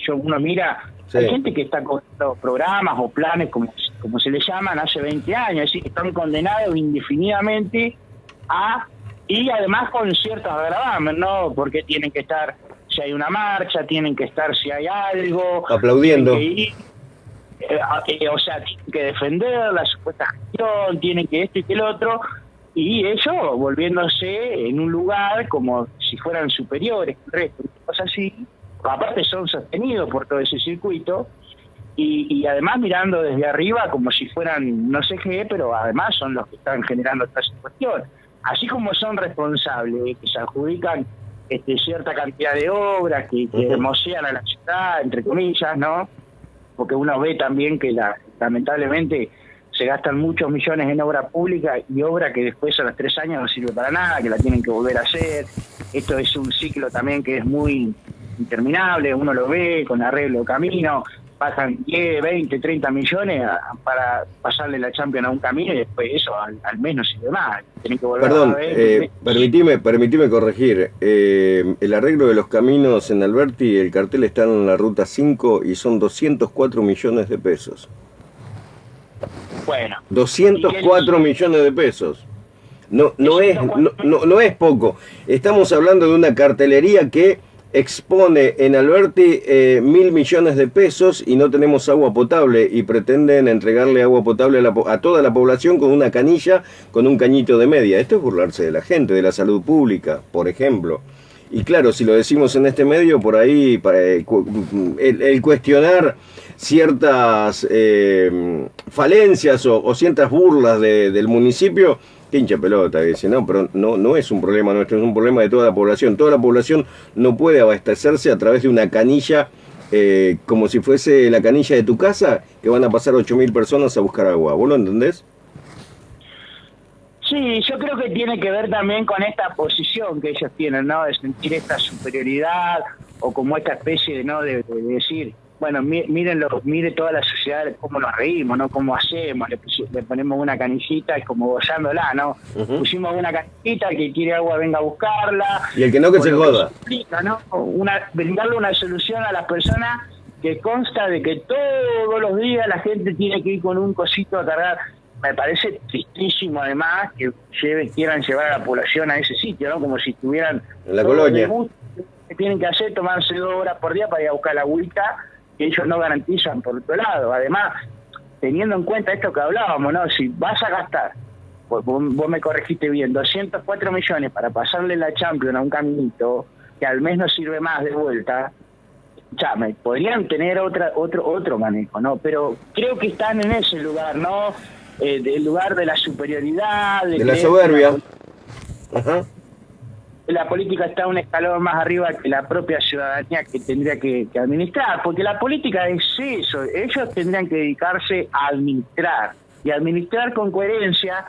Speaker 2: uno mira, sí, hay gente que está con los programas o planes, como se le llaman, hace 20 años, es decir, que están condenados indefinidamente y además con ciertos agravamen, ¿no? Porque tienen que estar, si hay una marcha, tienen que estar si hay algo,
Speaker 4: aplaudiendo.
Speaker 2: Tienen que ir, o sea, tienen que defender la supuesta gestión, tienen que esto y que el otro, y ellos volviéndose en un lugar como si fueran superiores al resto, cosas así. Aparte son sostenidos por todo ese circuito y además mirando desde arriba como si fueran no sé qué, pero además son los que están generando toda esa cuestión. Así como son responsables, que se adjudican cierta cantidad de obras que hermosean a la ciudad, entre comillas, ¿no? Porque uno ve también que lamentablemente se gastan muchos millones en obra pública y obra que después a los 3 años no sirve para nada, que la tienen que volver a hacer. Esto es un ciclo también que es muy interminable, uno lo ve con arreglo de camino, pasan 10, 20, 30 millones para pasarle la Champions a un camino y después eso al mes no sirve más. Tienen que volver
Speaker 4: Perdón,
Speaker 2: a ver.
Speaker 4: permitime corregir. El arreglo de los caminos en Alberti, el cartel está en la ruta 5 y son 204 millones de pesos.
Speaker 2: Bueno.
Speaker 4: 204 millones de pesos. No es poco. Estamos hablando de una cartelería que expone en Alberti 1.000 millones de pesos y no tenemos agua potable y pretenden entregarle agua potable a toda la población con una canilla, con un cañito de media. Esto es burlarse de la gente, de la salud pública, por ejemplo. Y claro, si lo decimos en este medio, por ahí el cuestionar ciertas falencias o ciertas burlas del municipio, hincha pelota, dice, no, pero no es un problema nuestro, es un problema de toda la población. Toda la población no puede abastecerse a través de una canilla, como si fuese la canilla de tu casa, que van a pasar 8.000 personas a buscar agua. ¿Vos lo entendés?
Speaker 2: Sí, yo creo que tiene que ver también con esta posición que ellos tienen, ¿no? De sentir esta superioridad o como esta especie de decir, bueno, mire toda la sociedad cómo nos reímos, ¿no? Cómo hacemos, le ponemos una canillita y como gozándola, ¿no? Pusimos una canillita, el que quiere agua venga a buscarla.
Speaker 4: Y el que no, que se joda.
Speaker 2: Explica, ¿no? Brindarle una solución a las personas que consta de que todos los días la gente tiene que ir con un cosito a cargar. Me parece tristísimo además que quieran llevar a la población a ese sitio, ¿no? Como si estuvieran
Speaker 4: en la colonia.
Speaker 2: Que tienen que hacer, tomarse 2 horas por día para ir a buscar la agüita que ellos no garantizan por otro lado. Además, teniendo en cuenta esto que hablábamos, ¿no? Si vas a gastar, pues vos me corregiste bien, 204 millones para pasarle la Champions a un caminito que al mes no sirve más de vuelta, me podrían tener otro manejo, ¿no? Pero creo que están en ese lugar, ¿no? Del lugar de la superioridad,
Speaker 4: de la soberbia. Ajá.
Speaker 2: La política está un escalón más arriba que la propia ciudadanía que tendría que administrar, porque la política es eso, ellos tendrían que dedicarse a administrar, y administrar con coherencia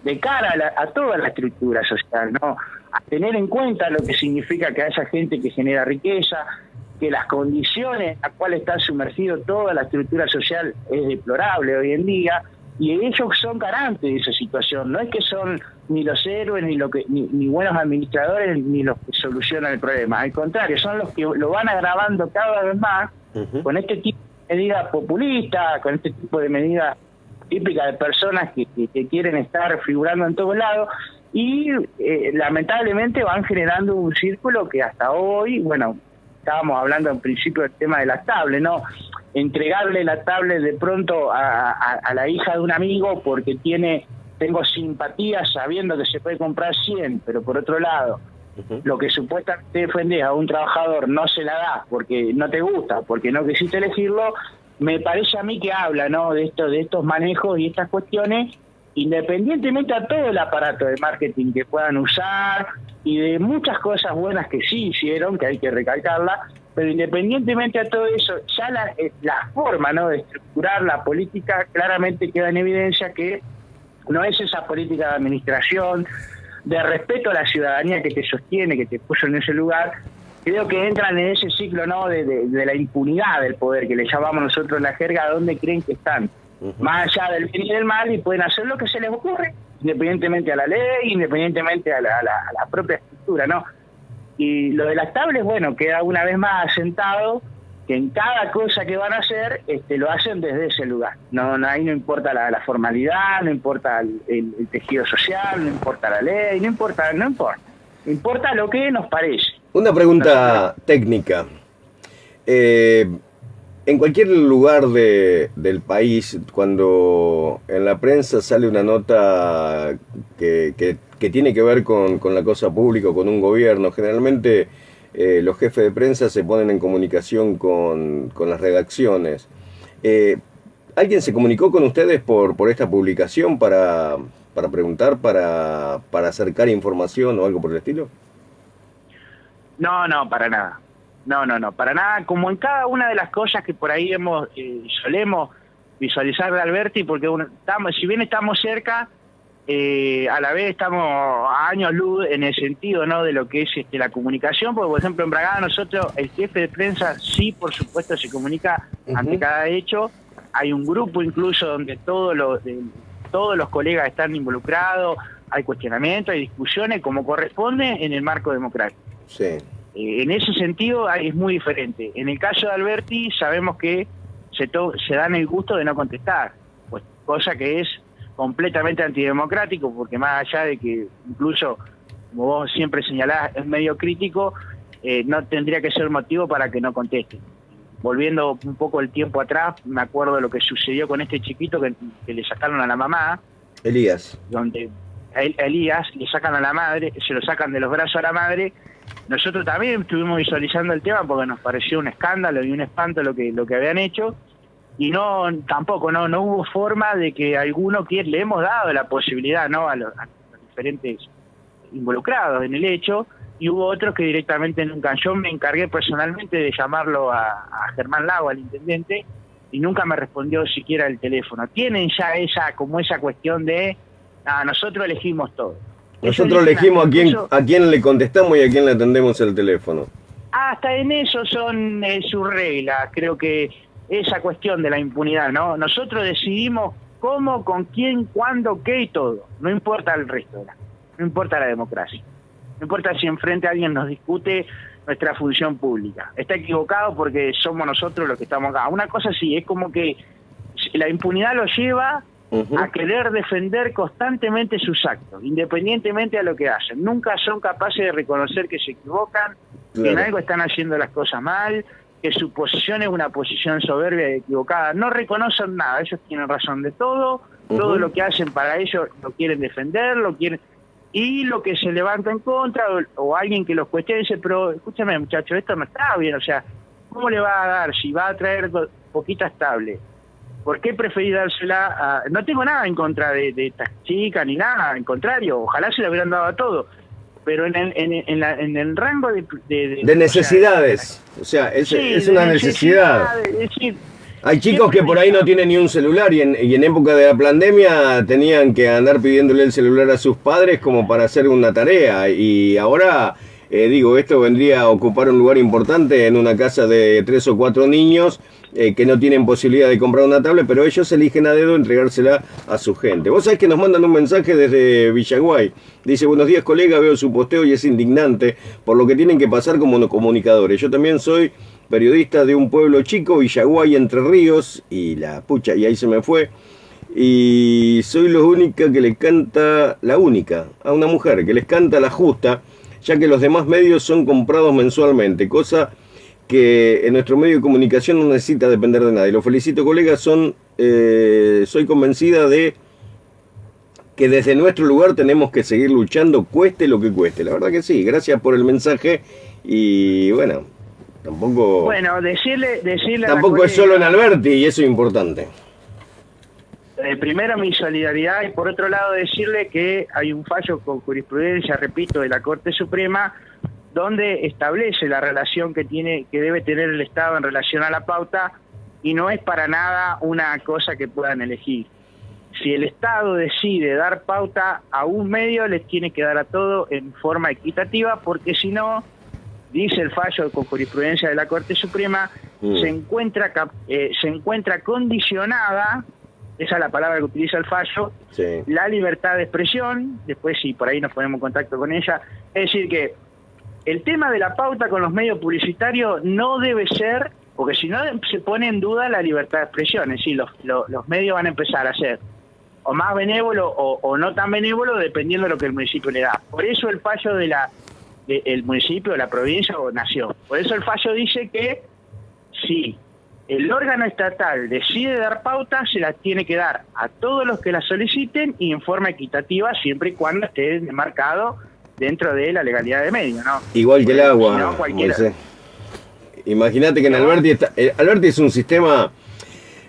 Speaker 2: de cara a toda la estructura social, ¿no? A tener en cuenta lo que significa que haya gente que genera riqueza, que las condiciones a las cuales está sumergido toda la estructura social es deplorable hoy en día, y ellos son garantes de esa situación. No es que son ni los héroes, ni buenos administradores, ni los que solucionan el problema. Al contrario, son los que lo van agravando cada vez más con este tipo de medidas populistas, con este tipo de medidas típicas de personas que quieren estar figurando en todos lados, y lamentablemente van generando un círculo que hasta hoy, bueno, estábamos hablando en principio del tema de las tablets, ¿no? Entregarle la tablet de pronto a la hija de un amigo porque tengo simpatía sabiendo que se puede comprar 100, pero por otro lado, lo que supuestamente defendés a un trabajador no se la das porque no te gusta, porque no quisiste elegirlo, me parece a mí que habla, ¿no? de estos manejos y estas cuestiones, independientemente a todo el aparato de marketing que puedan usar y de muchas cosas buenas que sí hicieron, que hay que recalcarla, pero independientemente a todo eso, ya la forma, ¿no?, de estructurar la política claramente queda en evidencia que no es esa política de administración, de respeto a la ciudadanía que te sostiene, que te puso en ese lugar. Creo que entran en ese ciclo, ¿no?, de la impunidad del poder, que le llamamos nosotros en la jerga, donde creen que están, más allá del bien y del mal, y pueden hacer lo que se les ocurre, independientemente a la ley, independientemente a la propia estructura, ¿no? Y lo de las tablets, bueno, queda una vez más asentado que en cada cosa que van a hacer lo hacen desde ese lugar. Ahí no importa la formalidad, no importa el tejido social, no importa la ley, no importa. Importa lo que nos parece.
Speaker 4: Una pregunta técnica. En cualquier lugar del país, cuando en la prensa sale una nota que tiene que ver con la cosa pública o con un gobierno, generalmente los jefes de prensa se ponen en comunicación con las redacciones. ¿Alguien se comunicó con ustedes por esta publicación para preguntar, para acercar información o algo por el estilo?
Speaker 2: No, para nada. No, para nada. Como en cada una de las cosas que por ahí solemos visualizar de Alberti, porque si bien estamos cerca, a la vez estamos a años luz en el sentido, ¿no?, de lo que es la comunicación, porque por ejemplo en Bragada nosotros, el jefe de prensa sí, por supuesto, se comunica ante cada hecho. Hay un grupo incluso donde todos los colegas están involucrados, hay cuestionamientos, hay discusiones como corresponde en el marco democrático.
Speaker 4: Sí.
Speaker 2: En ese sentido es muy diferente. En el caso de Alberti sabemos que se dan el gusto de no contestar, pues, cosa que es completamente antidemocrático, porque más allá de que incluso, como vos siempre señalás, es medio crítico, no tendría que ser motivo para que no conteste. Volviendo un poco el tiempo atrás, me acuerdo de lo que sucedió con este chiquito que le sacaron a la mamá.
Speaker 4: Elías.
Speaker 2: Donde a Elías le sacan a la madre, se lo sacan de los brazos a la madre. Nosotros también estuvimos visualizando el tema porque nos pareció un escándalo y un espanto lo que habían hecho, y tampoco hubo forma de que alguno que le hemos dado la posibilidad, ¿no?, a los diferentes involucrados en el hecho, y hubo otros que directamente nunca. Yo me encargué personalmente de llamarlo a Germán Lago, al intendente, y nunca me respondió siquiera el teléfono. Tienen ya esa cuestión de nosotros elegimos todo.
Speaker 4: Nosotros elegimos a quién le contestamos y a quién le atendemos el teléfono.
Speaker 2: hasta en eso son sus reglas. Creo que esa cuestión de la impunidad, ¿no? Nosotros decidimos cómo, con quién, cuándo, qué y todo. No importa el resto, no importa la democracia. No importa si enfrente alguien nos discute nuestra función pública. Está equivocado porque somos nosotros los que estamos acá. Una cosa sí, es como que la impunidad lo lleva a querer defender constantemente sus actos, independientemente de lo que hacen. Nunca son capaces de reconocer que se equivocan, que en algo están haciendo las cosas mal, que su posición es una posición soberbia y equivocada. No reconocen nada, ellos tienen razón de todo, todo lo que hacen para ellos lo quieren defender, y lo que se levanta en contra o alguien que los cuestione dice, pero escúchame muchacho, esto no está bien, o sea, ¿cómo le va a dar si va a traer poquita estable? ¿Por qué preferís dársela a...? No tengo nada en contra de estas chicas ni nada, al contrario, ojalá se le hubieran dado a todo, pero en el rango de
Speaker 4: necesidades, o sea, es una necesidad.
Speaker 2: Es decir,
Speaker 4: hay chicos que por ahí no tienen ni un celular y en época de la pandemia tenían que andar pidiéndole el celular a sus padres como para hacer una tarea, y ahora, esto vendría a ocupar un lugar importante en una casa de 3 o 4 niños que no tienen posibilidad de comprar una tablet, pero ellos eligen a dedo entregársela a su gente. Vos sabés que nos mandan un mensaje desde Villaguay. Dice, buenos días colega, veo su posteo y es indignante por lo que tienen que pasar como comunicadores. Yo también soy periodista de un pueblo chico, Villaguay, Entre Ríos, y y ahí se me fue. Y soy la única a una mujer que les canta la justa, ya que los demás medios son comprados mensualmente, cosa que en nuestro medio de comunicación no necesita depender de nadie. Los felicito, colegas, soy convencida de que desde nuestro lugar tenemos que seguir luchando, cueste lo que cueste. La verdad que sí, gracias por el mensaje, y bueno, tampoco
Speaker 2: decirle
Speaker 4: tampoco es solo en Alberti, y eso es importante.
Speaker 2: Primero mi solidaridad, y por otro lado decirle que hay un fallo con jurisprudencia, repito, de la Corte Suprema, donde establece la relación que debe tener el Estado en relación a la pauta, y no es para nada una cosa que puedan elegir. Si el Estado decide dar pauta a un medio, les tiene que dar a todo en forma equitativa, porque si no, dice el fallo con jurisprudencia de la Corte Suprema, se encuentra condicionada, esa es la palabra que utiliza el fallo, la libertad de expresión. Después, si por ahí nos ponemos en contacto con ella, es decir que el tema de la pauta con los medios publicitarios no debe ser, porque si no se pone en duda la libertad de expresión. Es decir, los medios van a empezar a ser o más benévolos o no tan benévolos, dependiendo de lo que el municipio le da. Por eso el fallo del municipio, la provincia o nación. Por eso el fallo dice que si el órgano estatal decide dar pauta, se las tiene que dar a todos los que la soliciten y en forma equitativa, siempre y cuando esté marcado dentro de la legalidad de medio, ¿no?
Speaker 4: Igual que el agua.
Speaker 2: Si no, cualquiera.
Speaker 4: Imagínate que en Alberti es un sistema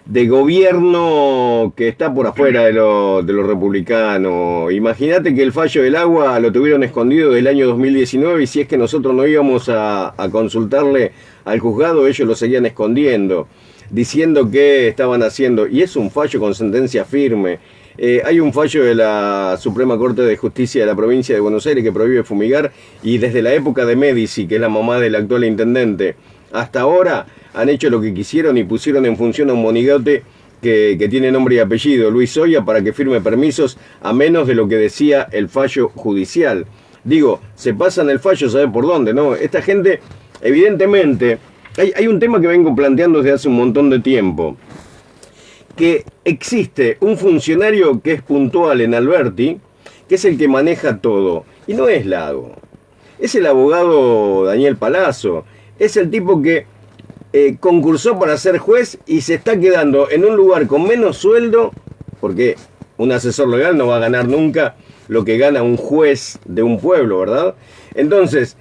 Speaker 4: de gobierno que está por afuera de los republicanos. Imagínate que el fallo del agua lo tuvieron escondido del año 2019, y si es que nosotros no íbamos a consultarle al juzgado, ellos lo seguían escondiendo, diciendo que estaban haciendo, y es un fallo con sentencia firme. Hay un fallo de la Suprema Corte de Justicia de la provincia de Buenos Aires que prohíbe fumigar, y desde la época de Medici, que es la mamá del actual intendente, hasta ahora han hecho lo que quisieron y pusieron en función a un monigote que tiene nombre y apellido, Luis Soya, para que firme permisos a menos de lo que decía el fallo judicial. Digo, se pasan el fallo, ¿sabe por dónde? ¿No? Esta gente, evidentemente, hay un tema que vengo planteando desde hace un montón de tiempo, que existe un funcionario que es puntual en Alberti, que es el que maneja todo, y no es Lago, es el abogado Daniel Palazzo, es el tipo que concursó para ser juez y se está quedando en un lugar con menos sueldo, porque un asesor legal no va a ganar nunca lo que gana un juez de un pueblo, ¿verdad? Entonces,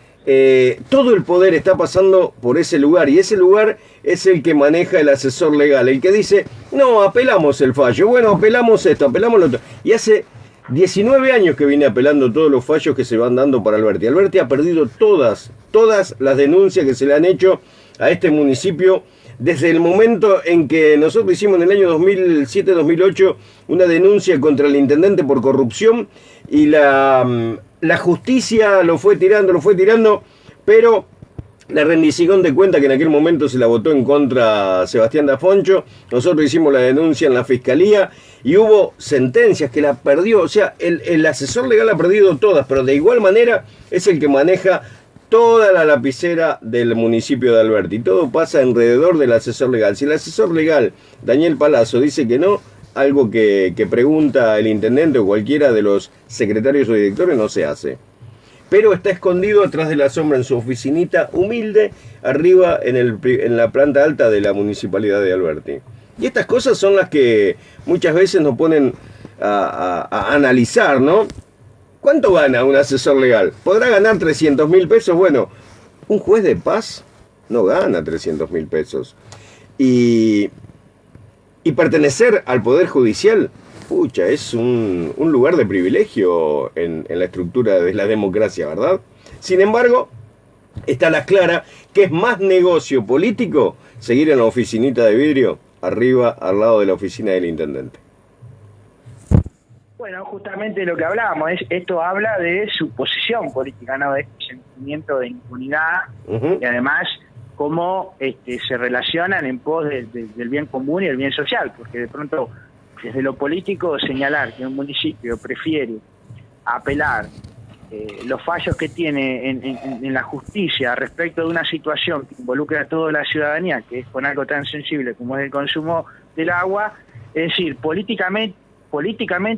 Speaker 4: todo el poder está pasando por ese lugar, y ese lugar es el que maneja el asesor legal, el que dice, no, apelamos el fallo, bueno, apelamos esto, apelamos lo otro. Y hace 19 años que viene apelando todos los fallos que se van dando para Alberti. Alberti ha perdido todas las denuncias que se le han hecho a este municipio desde el momento en que nosotros hicimos en el año 2007-2008 una denuncia contra el intendente por corrupción, y la justicia lo fue tirando, pero La rendición de cuenta que en aquel momento se la votó en contra Sebastián Dafoncho. Nosotros hicimos la denuncia en la fiscalía y hubo sentencias que la perdió. O sea, el asesor legal ha perdido todas, pero de igual manera es el que maneja toda la lapicera del municipio de Alberti. Todo pasa alrededor del asesor legal. Si el asesor legal, Daniel Palazzo, dice que no, algo que pregunta el intendente o cualquiera de los secretarios o directores, no se hace. Pero está escondido atrás de la sombra en su oficinita humilde, arriba en la planta alta de la municipalidad de Alberti. Y estas cosas son las que muchas veces nos ponen a analizar, ¿no? ¿Cuánto gana un asesor legal? ¿Podrá ganar 300.000 pesos? Bueno, un juez de paz no gana 300.000 pesos. Y pertenecer al Poder Judicial, pucha, es un lugar de privilegio en la estructura de la democracia, ¿verdad? Sin embargo, está la clara que es más negocio político seguir en la oficinita de vidrio, arriba, al lado de la oficina del intendente.
Speaker 2: Bueno, justamente lo que hablábamos, esto habla de su posición política, ¿no? De este sentimiento de impunidad y además cómo se relacionan en pos del bien común y el bien social, porque de pronto desde lo político señalar que un municipio prefiere apelar los fallos que tiene en la justicia respecto de una situación que involucra a toda la ciudadanía, que es con algo tan sensible como es el consumo del agua, es decir, políticamente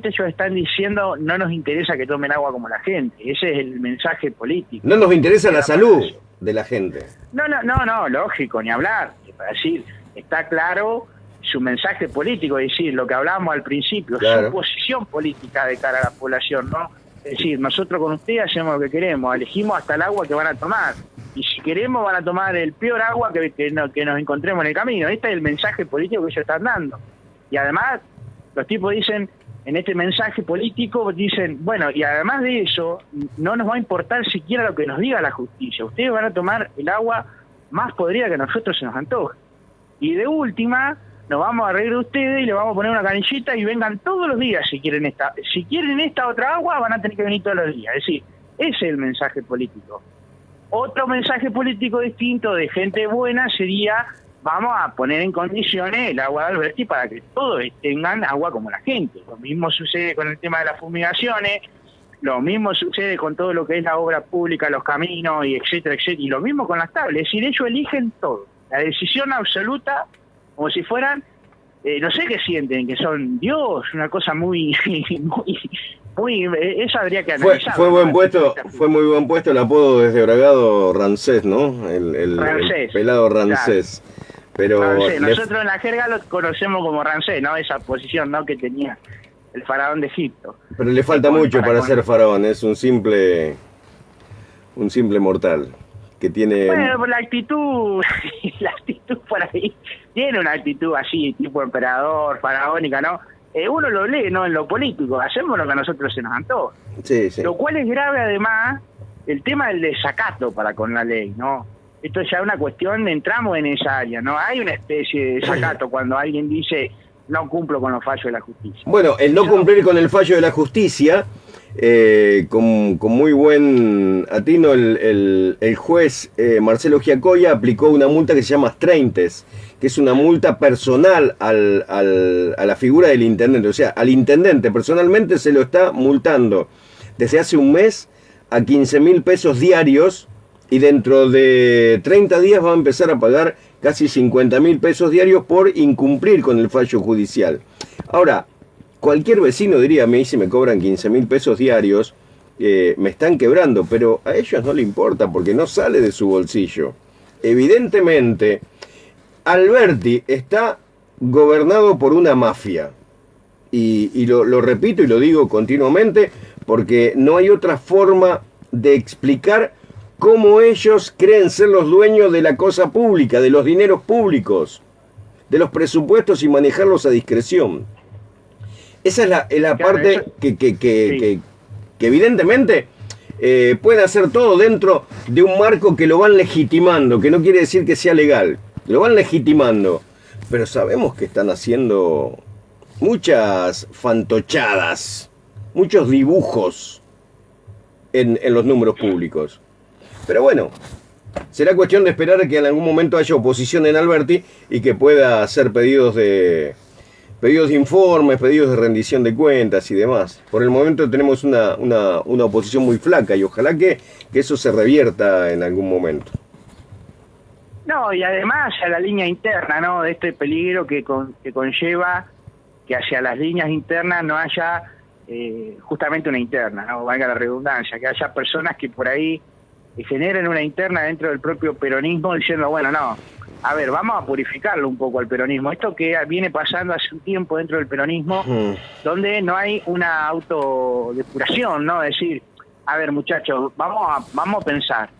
Speaker 2: ellos están diciendo no nos interesa que tomen agua como la gente. Ese es el mensaje político.
Speaker 4: No nos interesa la salud de la gente.
Speaker 2: No, lógico, ni hablar. Es decir, está claro su mensaje político, es decir, lo que hablábamos al principio, claro, su posición política de cara a la población, ¿no? Es decir, nosotros con ustedes hacemos lo que queremos, elegimos hasta el agua que van a tomar. Y si queremos van a tomar el peor agua que nos encontremos en el camino. Este es el mensaje político que ellos están dando. Y además, los tipos dicen, en este mensaje político, dicen, bueno, y además de eso, no nos va a importar siquiera lo que nos diga la justicia. Ustedes van a tomar el agua más podrida que a nosotros se nos antoje. Y de última, nos vamos a reír de ustedes y le vamos a poner una canillita y vengan todos los días si quieren esta. Si quieren esta otra agua, van a tener que venir todos los días. Es decir, ese es el mensaje político. Otro mensaje político distinto de gente buena sería, vamos a poner en condiciones el agua de Alberti para que todos tengan agua como la gente. Lo mismo sucede con el tema de las fumigaciones, lo mismo sucede con todo lo que es la obra pública, los caminos, y etcétera, etcétera. Y lo mismo con las tablas. Es decir, ellos eligen todo. La decisión absoluta, como si fueran, no sé qué sienten, que son Dios, una cosa muy eso habría que analizar.
Speaker 4: Fue muy buen puesto el apodo desde Bragado, Ramsés, ¿no? El pelado Ramsés. Claro. Pero
Speaker 2: Ramsés. Nosotros en la jerga lo conocemos como Ramsés, ¿no? Esa posición, ¿no?, que tenía el faraón de Egipto.
Speaker 4: Pero le falta mucho para ser faraón, es un simple mortal que tiene...
Speaker 2: Bueno, la actitud por ahí, tiene una actitud así, tipo emperador, faraónica, ¿no? Uno lo lee, ¿no?, en lo político, hacemos lo que a nosotros se nos antoja.
Speaker 4: Sí, sí.
Speaker 2: Lo cual es grave además el tema del desacato para con la ley, ¿no? Esto ya es una cuestión, entramos en esa área, ¿no? Hay una especie de desacato cuando alguien dice no cumplo con los fallos de la justicia.
Speaker 4: Bueno, el no cumplir con el fallo de la justicia, con muy buen atino, el juez Marcelo Giacoya aplicó una multa que se llama Treintes, que es una multa personal a la figura del intendente. O sea, al intendente personalmente se lo está multando desde hace un mes a 15.000 pesos diarios, y dentro de 30 días va a empezar a pagar casi 50.000 pesos diarios por incumplir con el fallo judicial. Ahora, cualquier vecino diría, a mí si me cobran 15.000 pesos diarios, me están quebrando, pero a ellos no le importa porque no sale de su bolsillo. Evidentemente, Alberti está gobernado por una mafia. Y lo repito y lo digo continuamente porque no hay otra forma de explicar cómo ellos creen ser los dueños de la cosa pública, de los dineros públicos, de los presupuestos y manejarlos a discreción. Esa es la parte que evidentemente pueden hacer todo dentro de un marco que lo van legitimando, que no quiere decir que sea legal, lo van legitimando, pero sabemos que están haciendo muchas fantochadas, muchos dibujos en los números públicos. Pero bueno, Será cuestión de esperar a que en algún momento haya oposición en Alberti y que pueda hacer pedidos de informes, pedidos de rendición de cuentas y demás. Por el momento tenemos una oposición muy flaca y ojalá que eso se revierta en algún momento.
Speaker 2: No, y además a la línea interna, ¿no? De este peligro que conlleva que hacia las líneas internas no haya justamente una interna, ¿no? Valga la redundancia, que haya personas que por ahí generen una interna dentro del propio peronismo diciendo, bueno, no, a ver, vamos a purificarlo un poco al peronismo. Esto que viene pasando hace un tiempo dentro del peronismo, donde no hay una autodepuración, ¿no? Es decir, a ver, muchachos, vamos a pensar.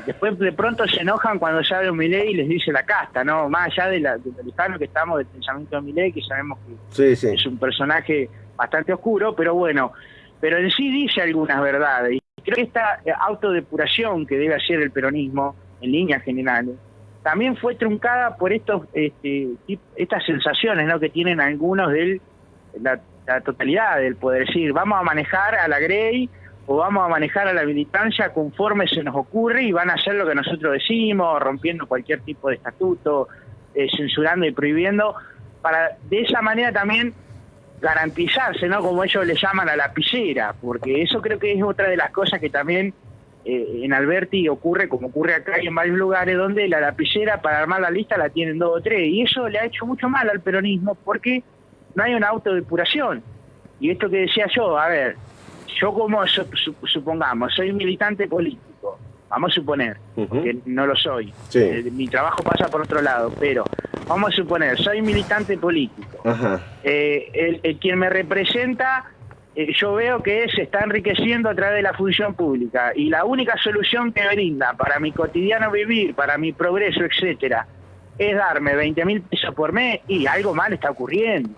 Speaker 2: Después de pronto se enojan cuando sale un Milei y les dice la casta, ¿no? Más allá de lo lejano que estamos del pensamiento de Milei, que sabemos que
Speaker 4: sí.
Speaker 2: es un personaje bastante oscuro, pero bueno, pero en sí dice algunas verdades. Y creo que esta autodepuración que debe hacer el peronismo, en líneas generales, también fue truncada por estas sensaciones, ¿no? Que tienen algunos de la totalidad del poder. Decir, vamos a manejar a la Grey o vamos a manejar a la militancia conforme se nos ocurre y van a hacer lo que nosotros decimos, rompiendo cualquier tipo de estatuto, censurando y prohibiendo, para de esa manera también garantizarse, ¿no? Como ellos le llaman a la lapicera, porque eso creo que es otra de las cosas que también en Alberti ocurre, como ocurre acá y en varios lugares, donde la lapicera para armar la lista la tienen 2 o 3, y eso le ha hecho mucho mal al peronismo porque no hay una autodepuración. Y esto que decía yo, a ver, yo como supongamos, soy militante político, vamos a suponer, que no lo soy, mi trabajo pasa por otro lado, pero vamos a suponer, soy militante político, el quien me representa, yo veo que se está enriqueciendo a través de la función pública, y la única solución que brinda para mi cotidiano vivir, para mi progreso, etcétera, es darme 20.000 pesos por mes, y algo mal está ocurriendo.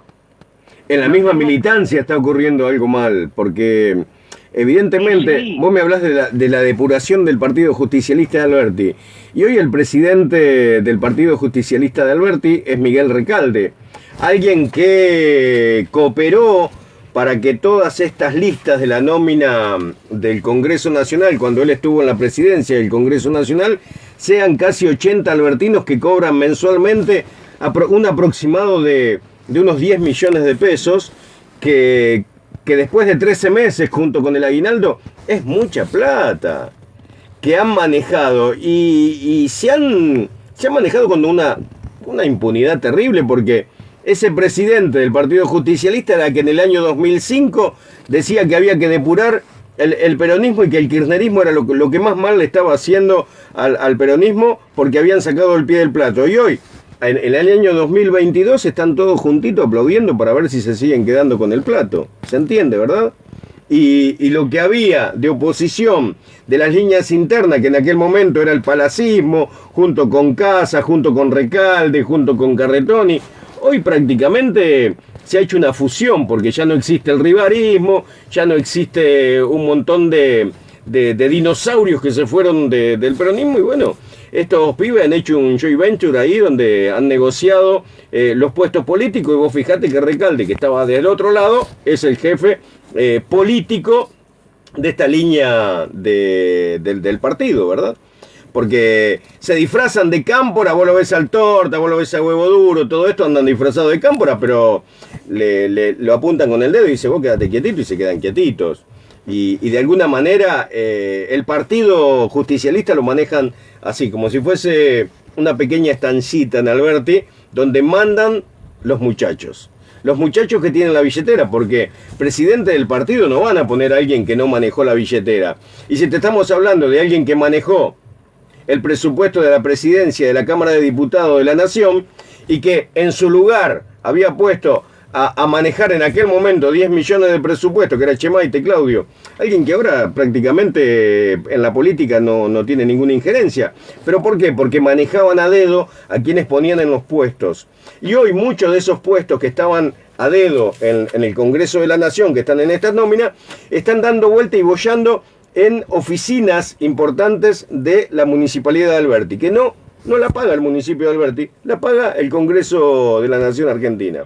Speaker 2: En la misma militancia está ocurriendo algo mal, porque evidentemente vos me hablás de la depuración del Partido Justicialista de Alberti, y hoy el presidente del Partido Justicialista de Alberti es Miguel Recalde, alguien que cooperó para que todas estas listas de la nómina del Congreso Nacional, cuando él estuvo en la presidencia del Congreso Nacional, sean casi 80 albertinos que cobran mensualmente un aproximado de unos 10 millones de pesos, que después de 13 meses, junto con el aguinaldo, es mucha plata, que han manejado, y se han manejado con una impunidad terrible, porque ese presidente del Partido Justicialista era que en el año 2005 decía que había que depurar el peronismo y que el kirchnerismo era lo que más mal le estaba haciendo al peronismo, porque habían sacado el pie del plato. Y hoy, en el año 2022, están todos juntitos aplaudiendo para ver si se siguen quedando con el plato. ¿Se entiende, verdad? Y lo que había de oposición de las líneas internas, que en aquel momento era el palacismo, junto con Casa, junto con Recalde, junto con Carretoni, hoy prácticamente se ha hecho una fusión, porque ya no existe el rivarismo, ya no existe un montón de dinosaurios que se fueron del peronismo, y bueno, estos pibes han hecho un joint venture ahí donde han negociado los puestos políticos, y vos fijate que Recalde, que estaba del otro lado, es el jefe político de esta línea del partido, ¿verdad? Porque se disfrazan de cámpora, vos lo ves al Torta, vos lo ves a Huevo Duro, todo esto andan disfrazados de cámpora, pero lo apuntan con el dedo y dicen, vos quedate quietito, y se quedan quietitos. Y de alguna manera el Partido Justicialista lo manejan así, como si fuese una pequeña estancita en Alberti, donde mandan los muchachos. Los muchachos que tienen la billetera, porque presidente del partido no van a poner a alguien que no manejó la billetera. Y si te estamos hablando de alguien que manejó el presupuesto de la presidencia de la Cámara de Diputados de la Nación, y que en su lugar había puesto a manejar en aquel momento 10 millones de presupuesto, que era Chemaite Claudio, alguien que ahora prácticamente en la política no tiene ninguna injerencia. ¿Pero por qué? Porque manejaban a dedo a quienes ponían en los puestos. Y hoy muchos de esos puestos que estaban a dedo en el Congreso de la Nación, que están en estas nóminas, están dando vuelta y boyando en oficinas importantes de la Municipalidad de Alberti, que no la paga el municipio de Alberti, la paga el Congreso de la Nación Argentina.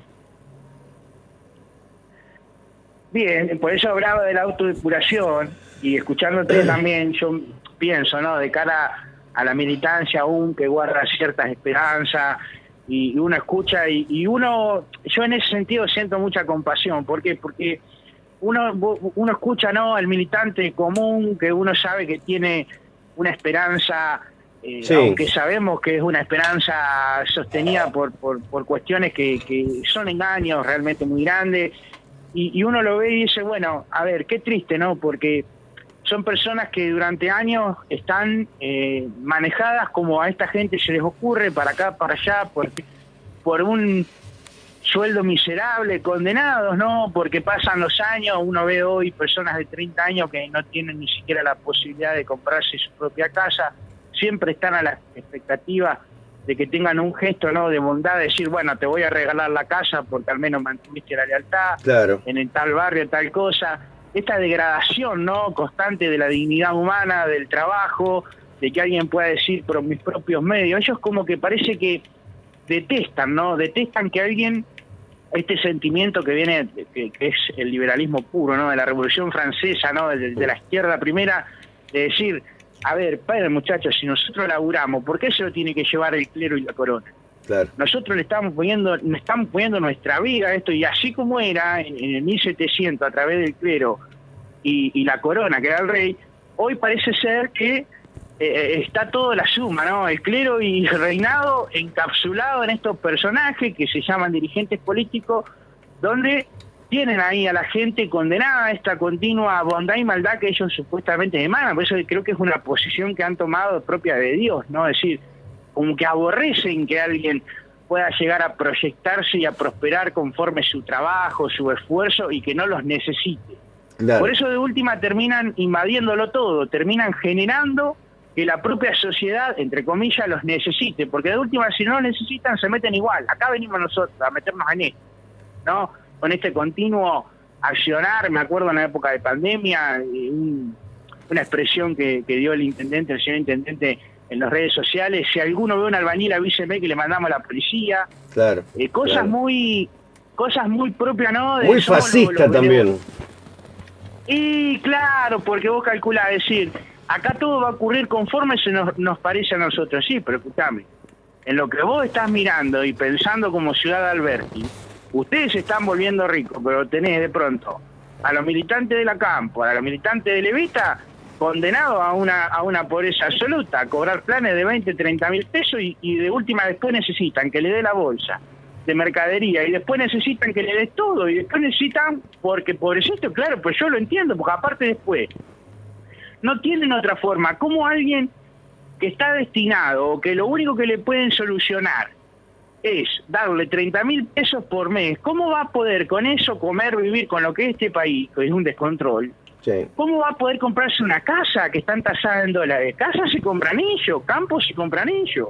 Speaker 2: Bien, por eso hablaba de la autodepuración, y escuchándote también yo pienso, ¿no? De cara a la militancia aún que guarda ciertas esperanzas, y uno escucha y uno, yo en ese sentido siento mucha compasión. ¿Por qué? Porque uno escucha, ¿no?, al militante común, que uno sabe que tiene una esperanza,
Speaker 4: Sí.
Speaker 2: aunque sabemos que es una esperanza sostenida por cuestiones que son engaños realmente muy grandes, y uno lo ve y dice, bueno, a ver, qué triste, ¿no? Porque son personas que durante años están manejadas como a esta gente se les ocurre, para acá, para allá, por un sueldo miserable, condenados, ¿no? Porque pasan los años, uno ve hoy personas de 30 años que no tienen ni siquiera la posibilidad de comprarse su propia casa, siempre están a la expectativa de que tengan un gesto, ¿no?, de bondad, de decir, bueno, te voy a regalar la casa porque al menos mantuviste la lealtad,
Speaker 4: Claro.
Speaker 2: en el tal barrio, tal cosa. Esta degradación, ¿no?, constante de la dignidad humana, del trabajo, de que alguien pueda decir por mis propios medios. Ellos como que parece que detestan, ¿no? Detestan que alguien, este sentimiento que viene, que es el liberalismo puro, ¿no?, de la Revolución Francesa, ¿no?, de la izquierda primera, de decir, a ver, padre, muchachos, si nosotros laburamos, ¿por qué se lo tiene que llevar el clero y la corona?
Speaker 4: Claro.
Speaker 2: Nosotros le estamos poniendo nuestra vida a esto, y así como era en el 1700 a través del clero y la corona, que era el rey, hoy parece ser que está todo la suma, ¿no? El clero y el reinado encapsulado en estos personajes que se llaman dirigentes políticos, donde tienen ahí a la gente condenada a esta continua bondad y maldad que ellos supuestamente emanan. Por eso creo que es una posición que han tomado propia de Dios, ¿no? Es decir, como que aborrecen que alguien pueda llegar a proyectarse y a prosperar conforme su trabajo, su esfuerzo, y que no los necesite.
Speaker 4: Claro.
Speaker 2: Por eso de última terminan invadiéndolo todo, terminan generando que la propia sociedad, entre comillas, los necesite, porque de última, si no los necesitan, se meten igual. Acá venimos nosotros a meternos en esto, ¿no? Con este continuo accionar. Me acuerdo en la época de pandemia, una expresión que dio el señor intendente, en las redes sociales: si alguno ve un albañil, avíseme que le mandamos a la policía.
Speaker 4: Claro.
Speaker 2: Cosas
Speaker 4: claro.
Speaker 2: muy propias, ¿no?
Speaker 4: Muy fascista también.
Speaker 2: Y claro, porque vos calculás, decir, acá todo va a ocurrir conforme se nos parece a nosotros. Sí, pero escuchame, en lo que vos estás mirando y pensando como Ciudad Alberti, ustedes se están volviendo ricos, pero tenés de pronto a los militantes de la Campo, a los militantes de Levita, condenados a una pobreza absoluta, a cobrar planes de 20, 30 mil pesos, y de última después necesitan que le dé la bolsa de mercadería, y después necesitan que le des todo, y después necesitan, porque pobrecito, claro, pues yo lo entiendo, porque aparte después no tienen otra forma. ¿Cómo alguien que está destinado, o que lo único que le pueden solucionar es darle 30 mil pesos por mes, cómo va a poder con eso comer, vivir con lo que es este país, que es un descontrol?
Speaker 4: Sí.
Speaker 2: ¿Cómo va a poder comprarse una casa que están tasadas en dólares? Casas se compran ellos, campos se compran ellos,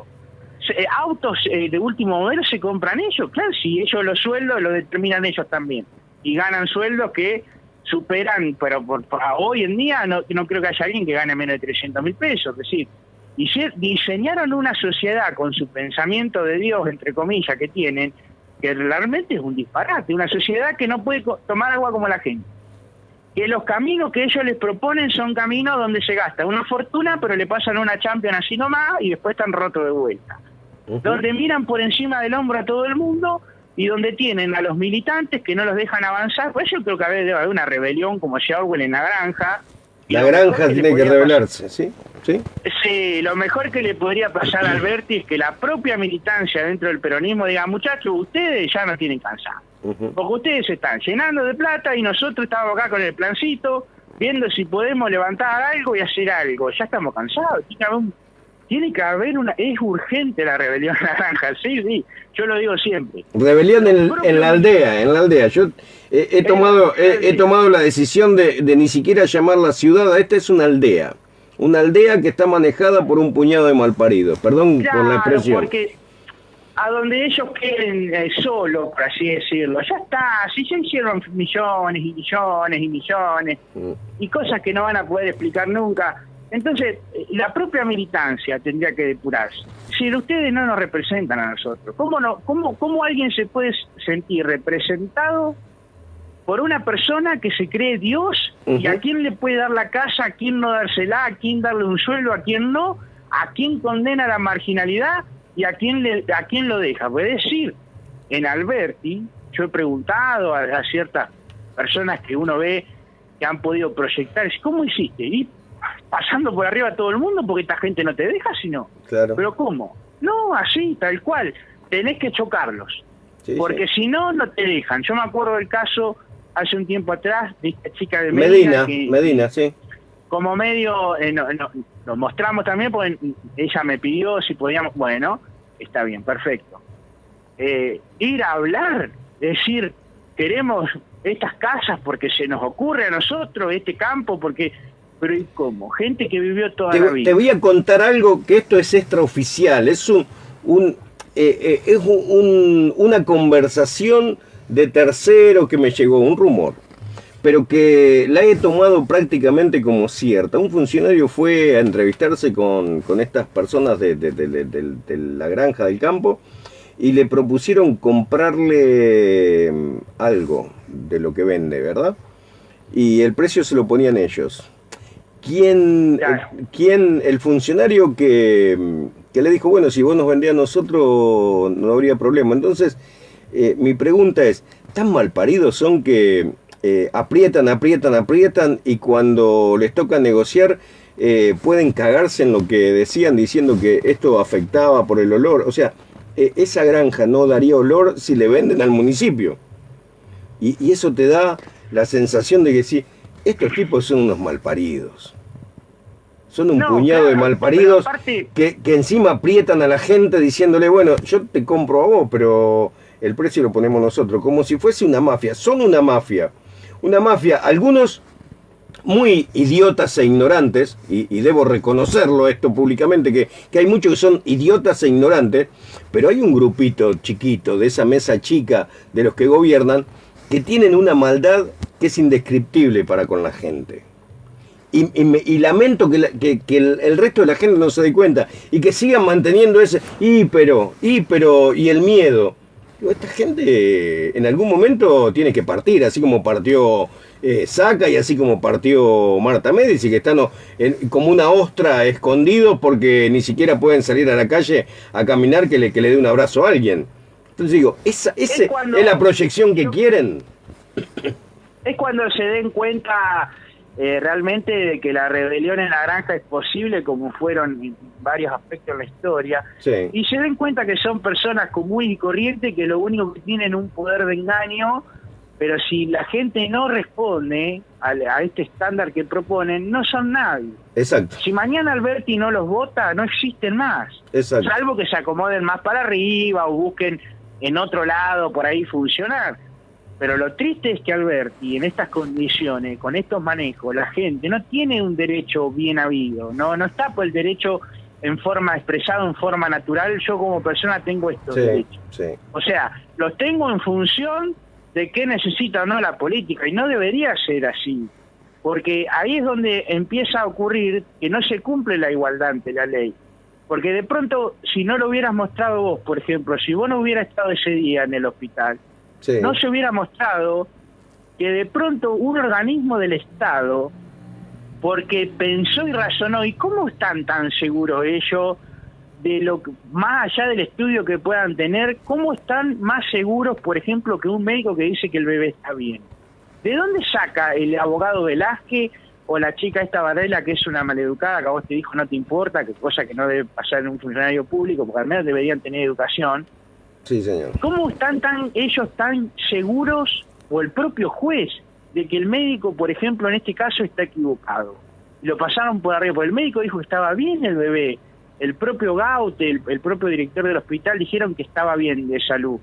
Speaker 2: autos de último modelo se compran ellos. Claro, si ellos los sueldos los determinan ellos también, y ganan sueldos que superan, pero por hoy en día no creo que haya alguien que gane menos de 300 mil pesos. Es decir, diseñaron una sociedad con su pensamiento de Dios, entre comillas, que tienen, que realmente es un disparate. Una sociedad que no puede tomar agua como la gente, que los caminos que ellos les proponen son caminos donde se gasta una fortuna, pero le pasan una Champions así nomás y después están rotos de vuelta. Donde miran por encima del hombro a todo el mundo, y donde tienen a los militantes que no los dejan avanzar. Por eso yo creo que debe haber una rebelión como decía Orwell en la granja.
Speaker 4: La granja tiene que rebelarse, ¿sí? ¿Sí?
Speaker 2: Sí, lo mejor que le podría pasar a Alberti es que la propia militancia dentro del peronismo diga: muchachos, ustedes ya no tienen cansado, porque ustedes se están llenando de plata y nosotros estamos acá con el plancito, viendo si podemos levantar algo y hacer algo. Ya estamos cansados. Tiene que haber es urgente la rebelión naranja. Sí, yo lo digo siempre.
Speaker 4: Rebelión en la aldea. Yo he tomado la decisión de ni siquiera llamar la ciudad. Esta es una aldea que está manejada por un puñado de malparidos. Perdón por la expresión.
Speaker 2: Porque a donde ellos queden solos, por así decirlo, ya está. Si ya hicieron millones y millones y millones y cosas que no van a poder explicar nunca. Entonces, la propia militancia tendría que depurarse. Si ustedes no nos representan a nosotros, ¿cómo alguien se puede sentir representado por una persona que se cree Dios y a quién le puede dar la casa, a quién no dársela, a quién darle un sueldo, a quién no, ¿a quién condena la marginalidad y a quién lo deja? Puede decir, en Alberti, yo he preguntado a ciertas personas que uno ve que han podido proyectar, ¿cómo hiciste? Y pasando por arriba a todo el mundo porque esta gente no te deja, sino.
Speaker 4: Claro.
Speaker 2: ¿Pero cómo? No, así, tal cual. Tenés que chocarlos.
Speaker 4: Sí,
Speaker 2: porque
Speaker 4: sí.
Speaker 2: si no, no te dejan. Yo me acuerdo del caso hace un tiempo atrás de esta chica de Medina.
Speaker 4: Medina, sí.
Speaker 2: Como medio, lo mostramos también porque ella me pidió si podíamos, bueno, está bien, perfecto. Ir a hablar, decir, queremos estas casas porque se nos ocurre a nosotros, este campo, porque... Pero ¿y cómo? Gente que vivió toda la vida.
Speaker 4: Te voy a contar algo que esto es extraoficial, es una conversación de tercero que me llegó, un rumor, pero que la he tomado prácticamente como cierta. Un funcionario fue a entrevistarse con estas personas de la granja del campo y le propusieron comprarle algo de lo que vende, ¿verdad? Y el precio se lo ponían ellos. ¿Quién, el funcionario que le dijo, bueno, si vos nos vendías a nosotros no habría problema? Entonces, mi pregunta es, ¿tan malparidos son que aprietan y cuando les toca negociar pueden cagarse en lo que decían diciendo que esto afectaba por el olor? O sea, esa granja no daría olor si le venden al municipio. Y eso te da la sensación de que sí, estos tipos son unos malparidos. Son un puñado de malparidos
Speaker 2: aparte,
Speaker 4: que encima aprietan a la gente diciéndole, bueno, yo te compro a vos, pero el precio lo ponemos nosotros. Como si fuese una mafia. Son una mafia. Una mafia. Algunos muy idiotas e ignorantes, y debo reconocerlo esto públicamente, que hay muchos que son idiotas e ignorantes, pero hay un grupito chiquito de esa mesa chica de los que gobiernan que tienen una maldad que es indescriptible para con la gente. Y lamento que el resto de la gente no se dé cuenta y que sigan manteniendo ese y el miedo. Esta gente en algún momento tiene que partir, así como partió Saca y así como partió Marta Medici, que están como una ostra escondidos porque ni siquiera pueden salir a la calle a caminar que le dé un abrazo a alguien. Entonces digo, esa es la proyección que quieren.
Speaker 2: Es cuando se den cuenta realmente de que la rebelión en la granja es posible, como fueron en varios aspectos de la historia,
Speaker 4: sí.
Speaker 2: Y se den cuenta que son personas comunes y corrientes que lo único que tienen es un poder de engaño, pero si la gente no responde a este estándar que proponen, no son nadie.
Speaker 4: Exacto.
Speaker 2: Si mañana Alberti no los vota, no existen más.
Speaker 4: Exacto.
Speaker 2: Salvo que se acomoden más para arriba o busquen en otro lado por ahí funcionar. Pero lo triste es que Alberti, en estas condiciones, con estos manejos, la gente no tiene un derecho bien habido, no está por el derecho en forma expresado, en forma natural. Yo como persona tengo estos derechos.
Speaker 4: Sí.
Speaker 2: O sea, los tengo en función de qué necesita o no la política, y no debería ser así, porque ahí es donde empieza a ocurrir que no se cumple la igualdad ante la ley. Porque de pronto, si no lo hubieras mostrado vos, por ejemplo, si vos no hubieras estado ese día en el hospital,
Speaker 4: Sí.
Speaker 2: no se hubiera mostrado que de pronto un organismo del Estado, porque pensó y razonó, ¿y cómo están tan seguros ellos de lo que, más allá del estudio que puedan tener, cómo están más seguros, por ejemplo, que un médico que dice que el bebé está bien? ¿De dónde saca el abogado Velázquez o la chica esta Varela, que es una maleducada, que a vos te dijo no te importa, que cosa que no debe pasar en un funcionario público, porque al menos deberían tener educación?
Speaker 4: Sí, señor.
Speaker 2: ¿Cómo están ellos tan seguros, o el propio juez, de que el médico, por ejemplo, en este caso está equivocado? Lo pasaron por arriba, porque el médico dijo que estaba bien el bebé. El propio Gaute, el propio director del hospital, dijeron que estaba bien de salud.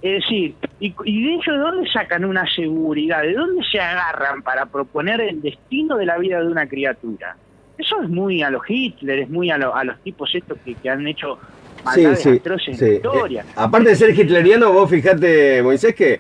Speaker 2: Es decir, ¿y de ellos de dónde sacan una seguridad? ¿De dónde se agarran para proponer el destino de la vida de una criatura? Eso es muy a los Hitler, es muy a los tipos estos que han hecho maldades atroces en la historia.
Speaker 4: Aparte de ser hitleriano, vos fijate, Moisés, que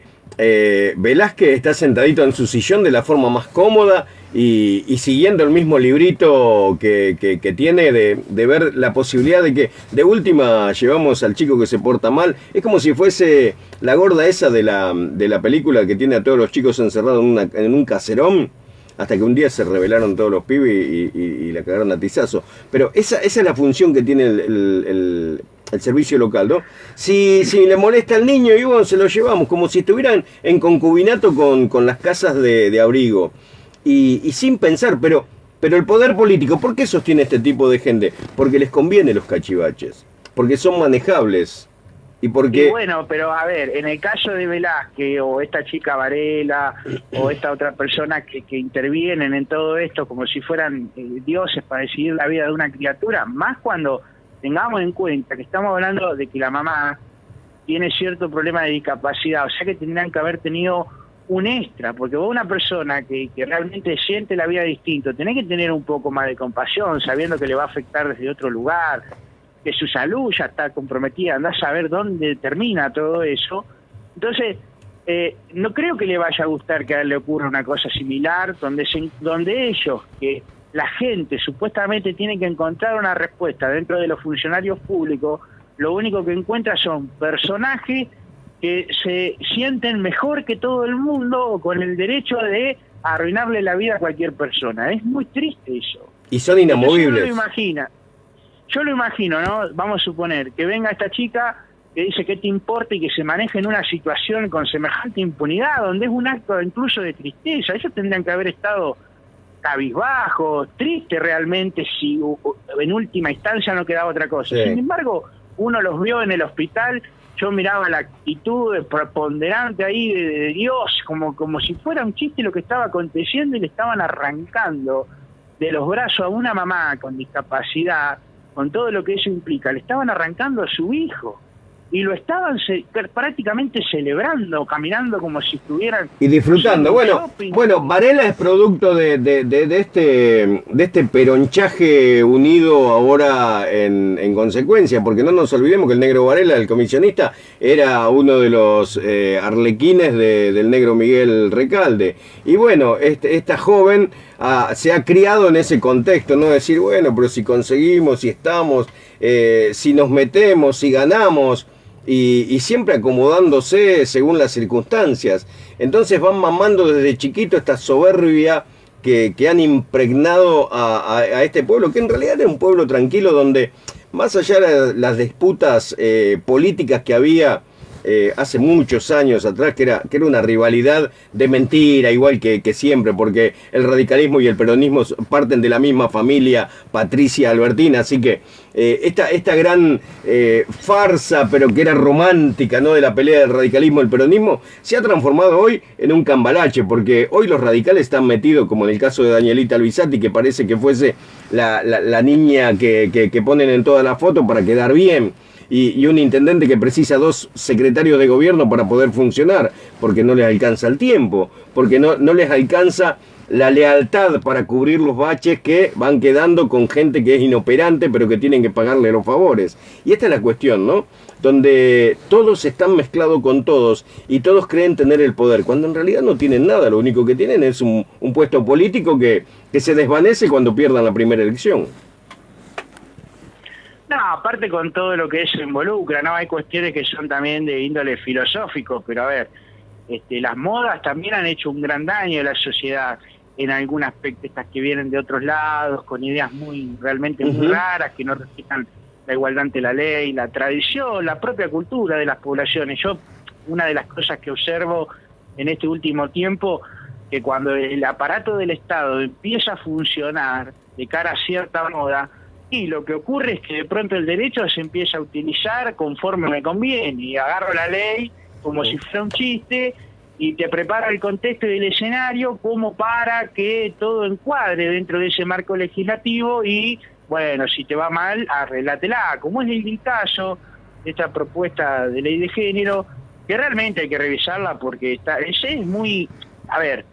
Speaker 4: Velázquez está sentadito en su sillón de la forma más cómoda y siguiendo el mismo librito que tiene de ver la posibilidad de que de última llevamos al chico que se porta mal. Es como si fuese la gorda esa de la película que tiene a todos los chicos encerrados en un caserón. hasta que un día se rebelaron todos los pibes y la cagaron a tizazo. Pero esa es la función que tiene el servicio local, ¿no? Si le molesta al niño, y bueno, se lo llevamos, como si estuvieran en concubinato con las casas de abrigo. Y sin pensar, pero el poder político, ¿por qué sostiene este tipo de gente? Porque les conviene los cachivaches, porque son manejables. Y porque...
Speaker 2: Y bueno, pero a ver, en el caso de Velázquez o esta chica Varela o esta otra persona que intervienen en todo esto como si fueran dioses para decidir la vida de una criatura, más cuando tengamos en cuenta que estamos hablando de que la mamá tiene cierto problema de discapacidad, o sea que tendrían que haber tenido un extra, porque vos una persona que realmente siente la vida distinto, tenés que tener un poco más de compasión, sabiendo que le va a afectar desde otro lugar, que su salud ya está comprometida, andás a saber dónde termina todo eso. Entonces, no creo que le vaya a gustar que a él le ocurra una cosa similar, donde ellos, que la gente supuestamente tiene que encontrar una respuesta dentro de los funcionarios públicos, lo único que encuentra son personajes que se sienten mejor que todo el mundo o con el derecho de arruinarle la vida a cualquier persona. Es muy triste eso.
Speaker 4: Y son inamovibles.
Speaker 2: Yo lo imagino, ¿no? Vamos a suponer que venga esta chica que dice que te importa y que se maneje en una situación con semejante impunidad, donde es un acto incluso de tristeza. Ellos tendrían que haber estado cabizbajos, tristes realmente, si en última instancia no quedaba otra cosa. Sí. Sin embargo, uno los vio en el hospital, yo miraba la actitud preponderante ahí de Dios, como si fuera un chiste lo que estaba aconteciendo, y le estaban arrancando de los brazos a una mamá con discapacidad, con todo lo que eso implica, le estaban arrancando a su hijo y lo estaban prácticamente celebrando, caminando como si estuvieran... Y disfrutando.
Speaker 4: Bueno, Varela es producto de este peronchaje unido ahora en consecuencia, porque no nos olvidemos que el negro Varela, el comisionista, era uno de los arlequines del negro Miguel Recalde. Y bueno, esta joven se ha criado en ese contexto, ¿no? Decir, bueno, pero si conseguimos, si estamos, si nos metemos, si ganamos... Y siempre acomodándose según las circunstancias. Entonces van mamando desde chiquito esta soberbia que han impregnado a este pueblo, que en realidad era un pueblo tranquilo, donde más allá de las disputas políticas que había hace muchos años atrás, que era una rivalidad de mentira, igual que siempre, porque el radicalismo y el peronismo parten de la misma familia Patricia Albertina, así que esta gran farsa, pero que era romántica, ¿no?, de la pelea del radicalismo y el peronismo, se ha transformado hoy en un cambalache, porque hoy los radicales están metidos, como en el caso de Danielita Alvisati, que parece que fuese la niña que ponen en todas las fotos para quedar bien, y un intendente que precisa 2 secretarios de gobierno para poder funcionar, porque no les alcanza el tiempo, porque no les alcanza la lealtad para cubrir los baches que van quedando con gente que es inoperante, pero que tienen que pagarle los favores. Y esta es la cuestión, ¿no? Donde todos están mezclados con todos y todos creen tener el poder, cuando en realidad no tienen nada. Lo único que tienen es un puesto político que se desvanece cuando pierdan la primera elección.
Speaker 2: No, aparte con todo lo que eso involucra, ¿no? Hay cuestiones que son también de índole filosófico, pero a ver, las modas también han hecho un gran daño a la sociedad en algún aspecto, estas que vienen de otros lados, con ideas realmente muy raras, que no respetan la igualdad ante la ley, la tradición, la propia cultura de las poblaciones. Yo, una de las cosas que observo en este último tiempo, que cuando el aparato del Estado empieza a funcionar de cara a cierta moda, y lo que ocurre es que de pronto el derecho se empieza a utilizar conforme me conviene, y agarro la ley como si fuera un chiste, y te prepara el contexto y el escenario como para que todo encuadre dentro de ese marco legislativo, y bueno, si te va mal, arreglátela, como es el caso de esta propuesta de ley de género, que realmente hay que revisarla porque es muy... A ver,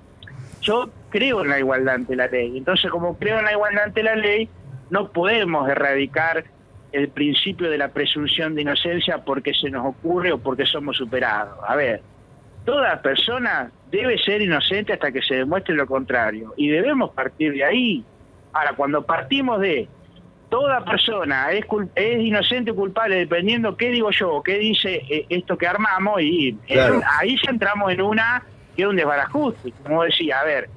Speaker 2: yo creo en la igualdad ante la ley, entonces como creo en la igualdad ante la ley, no podemos erradicar el principio de la presunción de inocencia porque se nos ocurre o porque somos superados. A ver, toda persona debe ser inocente hasta que se demuestre lo contrario, y debemos partir de ahí. Ahora, cuando partimos de toda persona es inocente o culpable, dependiendo qué digo yo, qué dice esto que armamos, y claro, ahí ya entramos en una queda un desbarajuste. Como decía, a ver,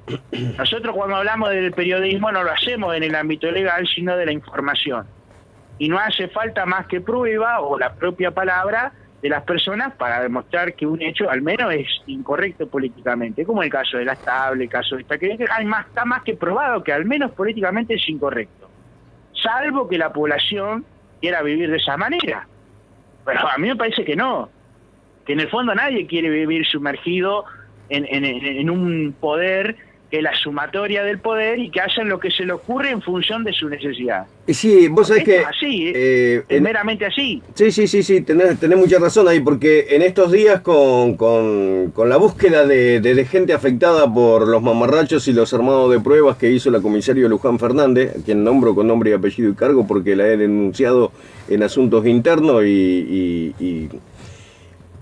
Speaker 2: nosotros cuando hablamos del periodismo no lo hacemos en el ámbito legal, sino de la información. Y no hace falta más que prueba o la propia palabra de las personas para demostrar que un hecho al menos es incorrecto políticamente, como el caso de la Estable, el caso de esta, que está más que probado que al menos políticamente es incorrecto, salvo que la población quiera vivir de esa manera. Pero a mí me parece que no, que en el fondo nadie quiere vivir sumergido en un poder que es la sumatoria del poder y que hacen lo que se le ocurre en función de su necesidad.
Speaker 4: Sí, vos sabés que...
Speaker 2: Es así, es meramente así.
Speaker 4: Sí, tenés mucha razón ahí, porque en estos días con la búsqueda de gente afectada por los mamarrachos y los armados de pruebas que hizo la comisario Luján Fernández, a quien nombro con nombre y apellido y cargo porque la he denunciado en asuntos internos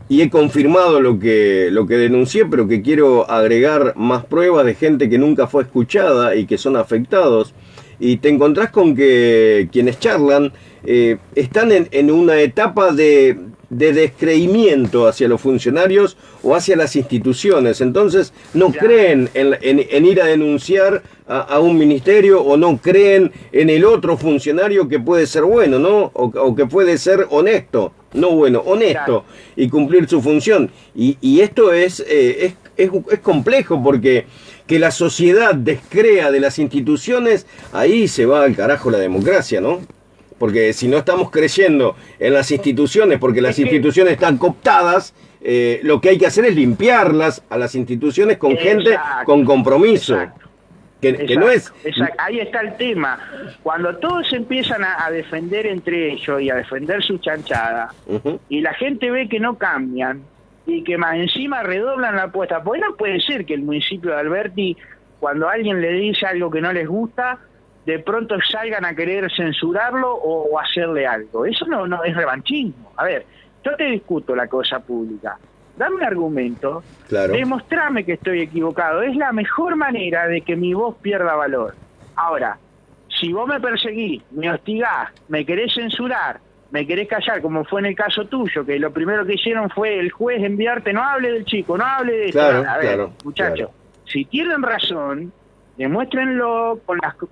Speaker 4: y he confirmado lo que denuncié, pero que quiero agregar más pruebas de gente que nunca fue escuchada y que son afectados. Y te encontrás con que quienes charlan están en una etapa de descreimiento hacia los funcionarios o hacia las instituciones. Entonces no creen en ir a denunciar a un ministerio, o no creen en el otro funcionario que puede ser bueno, ¿no? O que puede ser honesto. No bueno, honesto, y cumplir su función. Y esto es complejo, porque que la sociedad descrea de las instituciones, ahí se va al carajo la democracia, ¿no? Porque si no estamos creyendo en las instituciones, porque las instituciones están cooptadas, lo que hay que hacer es limpiarlas a las instituciones con gente con compromiso. Que no es...
Speaker 2: Exacto. Ahí está el tema. Cuando todos empiezan a defender entre ellos y a defender su chanchada, y la gente ve que no cambian, y que más encima redoblan la apuesta, porque no puede ser que el municipio de Alberti, cuando alguien le dice algo que no les gusta, de pronto salgan a querer censurarlo o hacerle algo. Eso no es revanchismo. A ver, yo te discuto la cosa pública. Dame un argumento, demostrame que estoy equivocado. Es la mejor manera de que mi voz pierda valor. Ahora, si vos me perseguís, me hostigás, me querés censurar, me querés callar, como fue en el caso tuyo, que lo primero que hicieron fue el juez enviarte, no hable del chico, no hable de esto. A ver, muchachos, si tienen razón, demuéstrenlo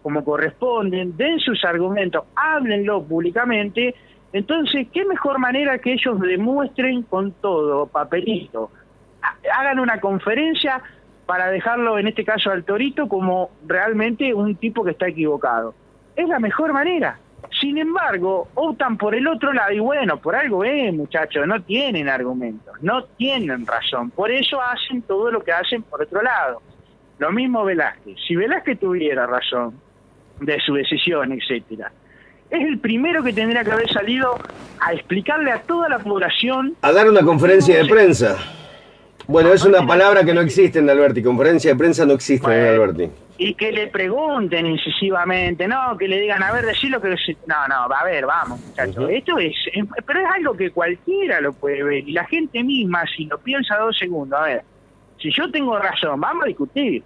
Speaker 2: como corresponden, den sus argumentos, háblenlo públicamente. Entonces, ¿qué mejor manera que ellos demuestren con todo, papelito? Hagan una conferencia para dejarlo, en este caso al Torito, como realmente un tipo que está equivocado. Es la mejor manera. Sin embargo, optan por el otro lado y bueno, por algo muchachos, no tienen argumentos, no tienen razón. Por eso hacen todo lo que hacen por otro lado. Lo mismo Velázquez. Si Velázquez tuviera razón de su decisión, etcétera, es el primero que tendría que haber salido a explicarle a toda la población...
Speaker 4: A dar una conferencia de prensa. Bueno, es una palabra que no existe en Alberti. Conferencia de prensa no existe en Alberti.
Speaker 2: Y que le pregunten incisivamente, no, que le digan, a ver, decir lo que... No, a ver, vamos, muchachos. Esto es... Pero es algo que cualquiera lo puede ver. Y la gente misma, si lo piensa 2 segundos, a ver, si yo tengo razón, vamos a discutir.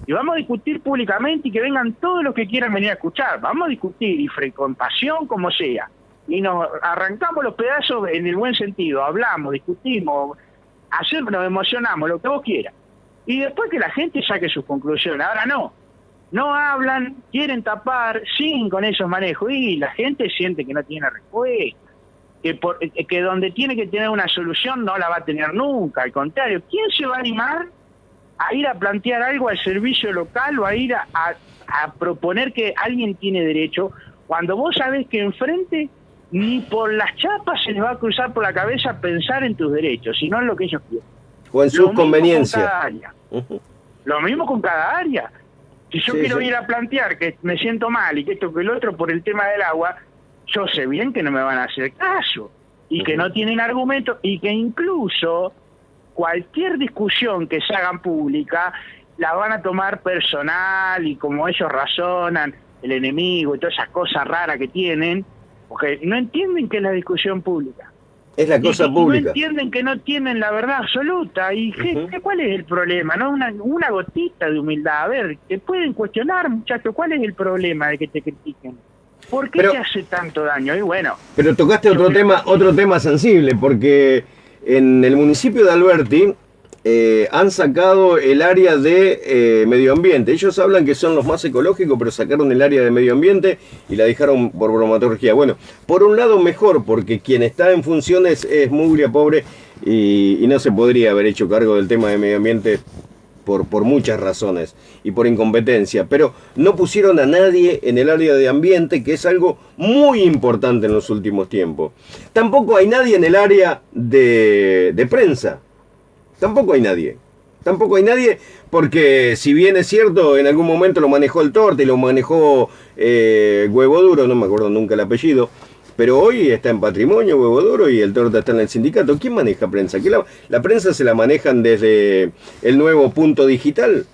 Speaker 2: Y vamos a discutir públicamente y que vengan todos los que quieran venir a escuchar. Vamos a discutir y con pasión como sea. Y nos arrancamos los pedazos en el buen sentido. Hablamos, discutimos, nos emocionamos, lo que vos quieras. Y después que la gente saque sus conclusiones. Ahora no hablan, quieren tapar, siguen con esos manejos. Y la gente siente que no tiene respuesta. Que donde tiene que tener una solución no la va a tener nunca. Al contrario, ¿quién se va a animar a ir a plantear algo al servicio local o a ir a proponer que alguien tiene derecho cuando vos sabés que enfrente ni por las chapas se les va a cruzar por la cabeza pensar en tus derechos, sino en lo que ellos quieren?
Speaker 4: O en sus conveniencias.
Speaker 2: Lo mismo con cada área. Si yo quiero ir a plantear que me siento mal y que esto que el otro por el tema del agua, yo sé bien que no me van a hacer caso y que no tienen argumentos y que incluso cualquier discusión que se hagan pública la van a tomar personal y como ellos razonan, el enemigo y todas esas cosas raras que tienen, porque no entienden que es la discusión pública.
Speaker 4: Es la cosa pública.
Speaker 2: No entienden que no tienen la verdad absoluta. ¿Y cuál es el problema? ¿No? Una gotita de humildad. A ver, te pueden cuestionar, muchachos, ¿cuál es el problema de que te critiquen? ¿Por qué te hace tanto daño? Y bueno.
Speaker 4: Pero tocaste otro tema sensible, porque en el municipio de Alberti han sacado el área de medio ambiente. Ellos hablan que son los más ecológicos, pero sacaron el área de medio ambiente y la dejaron por bromatología. Bueno, por un lado mejor, porque quien está en funciones es mugria, pobre, y no se podría haber hecho cargo del tema de medio ambiente por muchas razones y por incompetencia, pero no pusieron a nadie en el área de ambiente, que es algo muy importante en los últimos tiempos. Tampoco hay nadie en el área de prensa. Tampoco hay nadie. Tampoco hay nadie porque, si bien es cierto, en algún momento lo manejó el Torte y lo manejó Huevo Duro, no me acuerdo nunca el apellido, pero hoy está en Patrimonio Huevo Duro y el Torte está en el sindicato. ¿Quién maneja prensa? La prensa se la manejan desde el nuevo Punto Digital,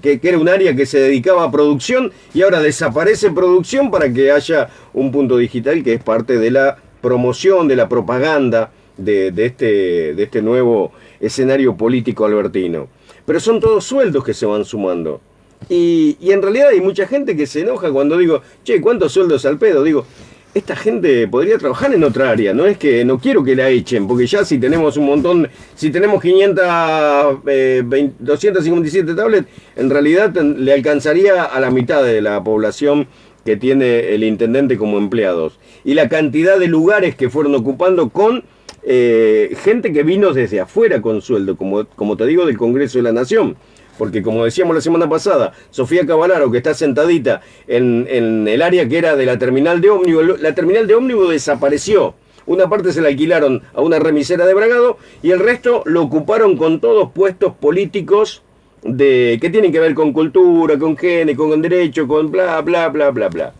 Speaker 4: que era un área que se dedicaba a producción y ahora desaparece producción para que haya un Punto Digital que es parte de la promoción, de la propaganda de este nuevo escenario político albertino. Pero son todos sueldos que se van sumando. Y en realidad hay mucha gente que se enoja cuando digo, che, ¿cuántos sueldos al pedo? Digo, esta gente podría trabajar en otra área, no es que no quiero que la echen, porque ya si tenemos un montón, si tenemos 257 tablets, en realidad le alcanzaría a la mitad de la población que tiene el intendente como empleados. Y la cantidad de lugares que fueron ocupando con gente que vino desde afuera con sueldo, como te digo, del Congreso de la Nación. Porque como decíamos la semana pasada, Sofía Cavalaro, que está sentadita en el área que era de la terminal de ómnibus, la terminal de ómnibus desapareció. Una parte se la alquilaron a una remisera de Bragado y el resto lo ocuparon con todos puestos políticos que tienen que ver con cultura, con genes, con derecho, con bla, bla, bla, bla, bla.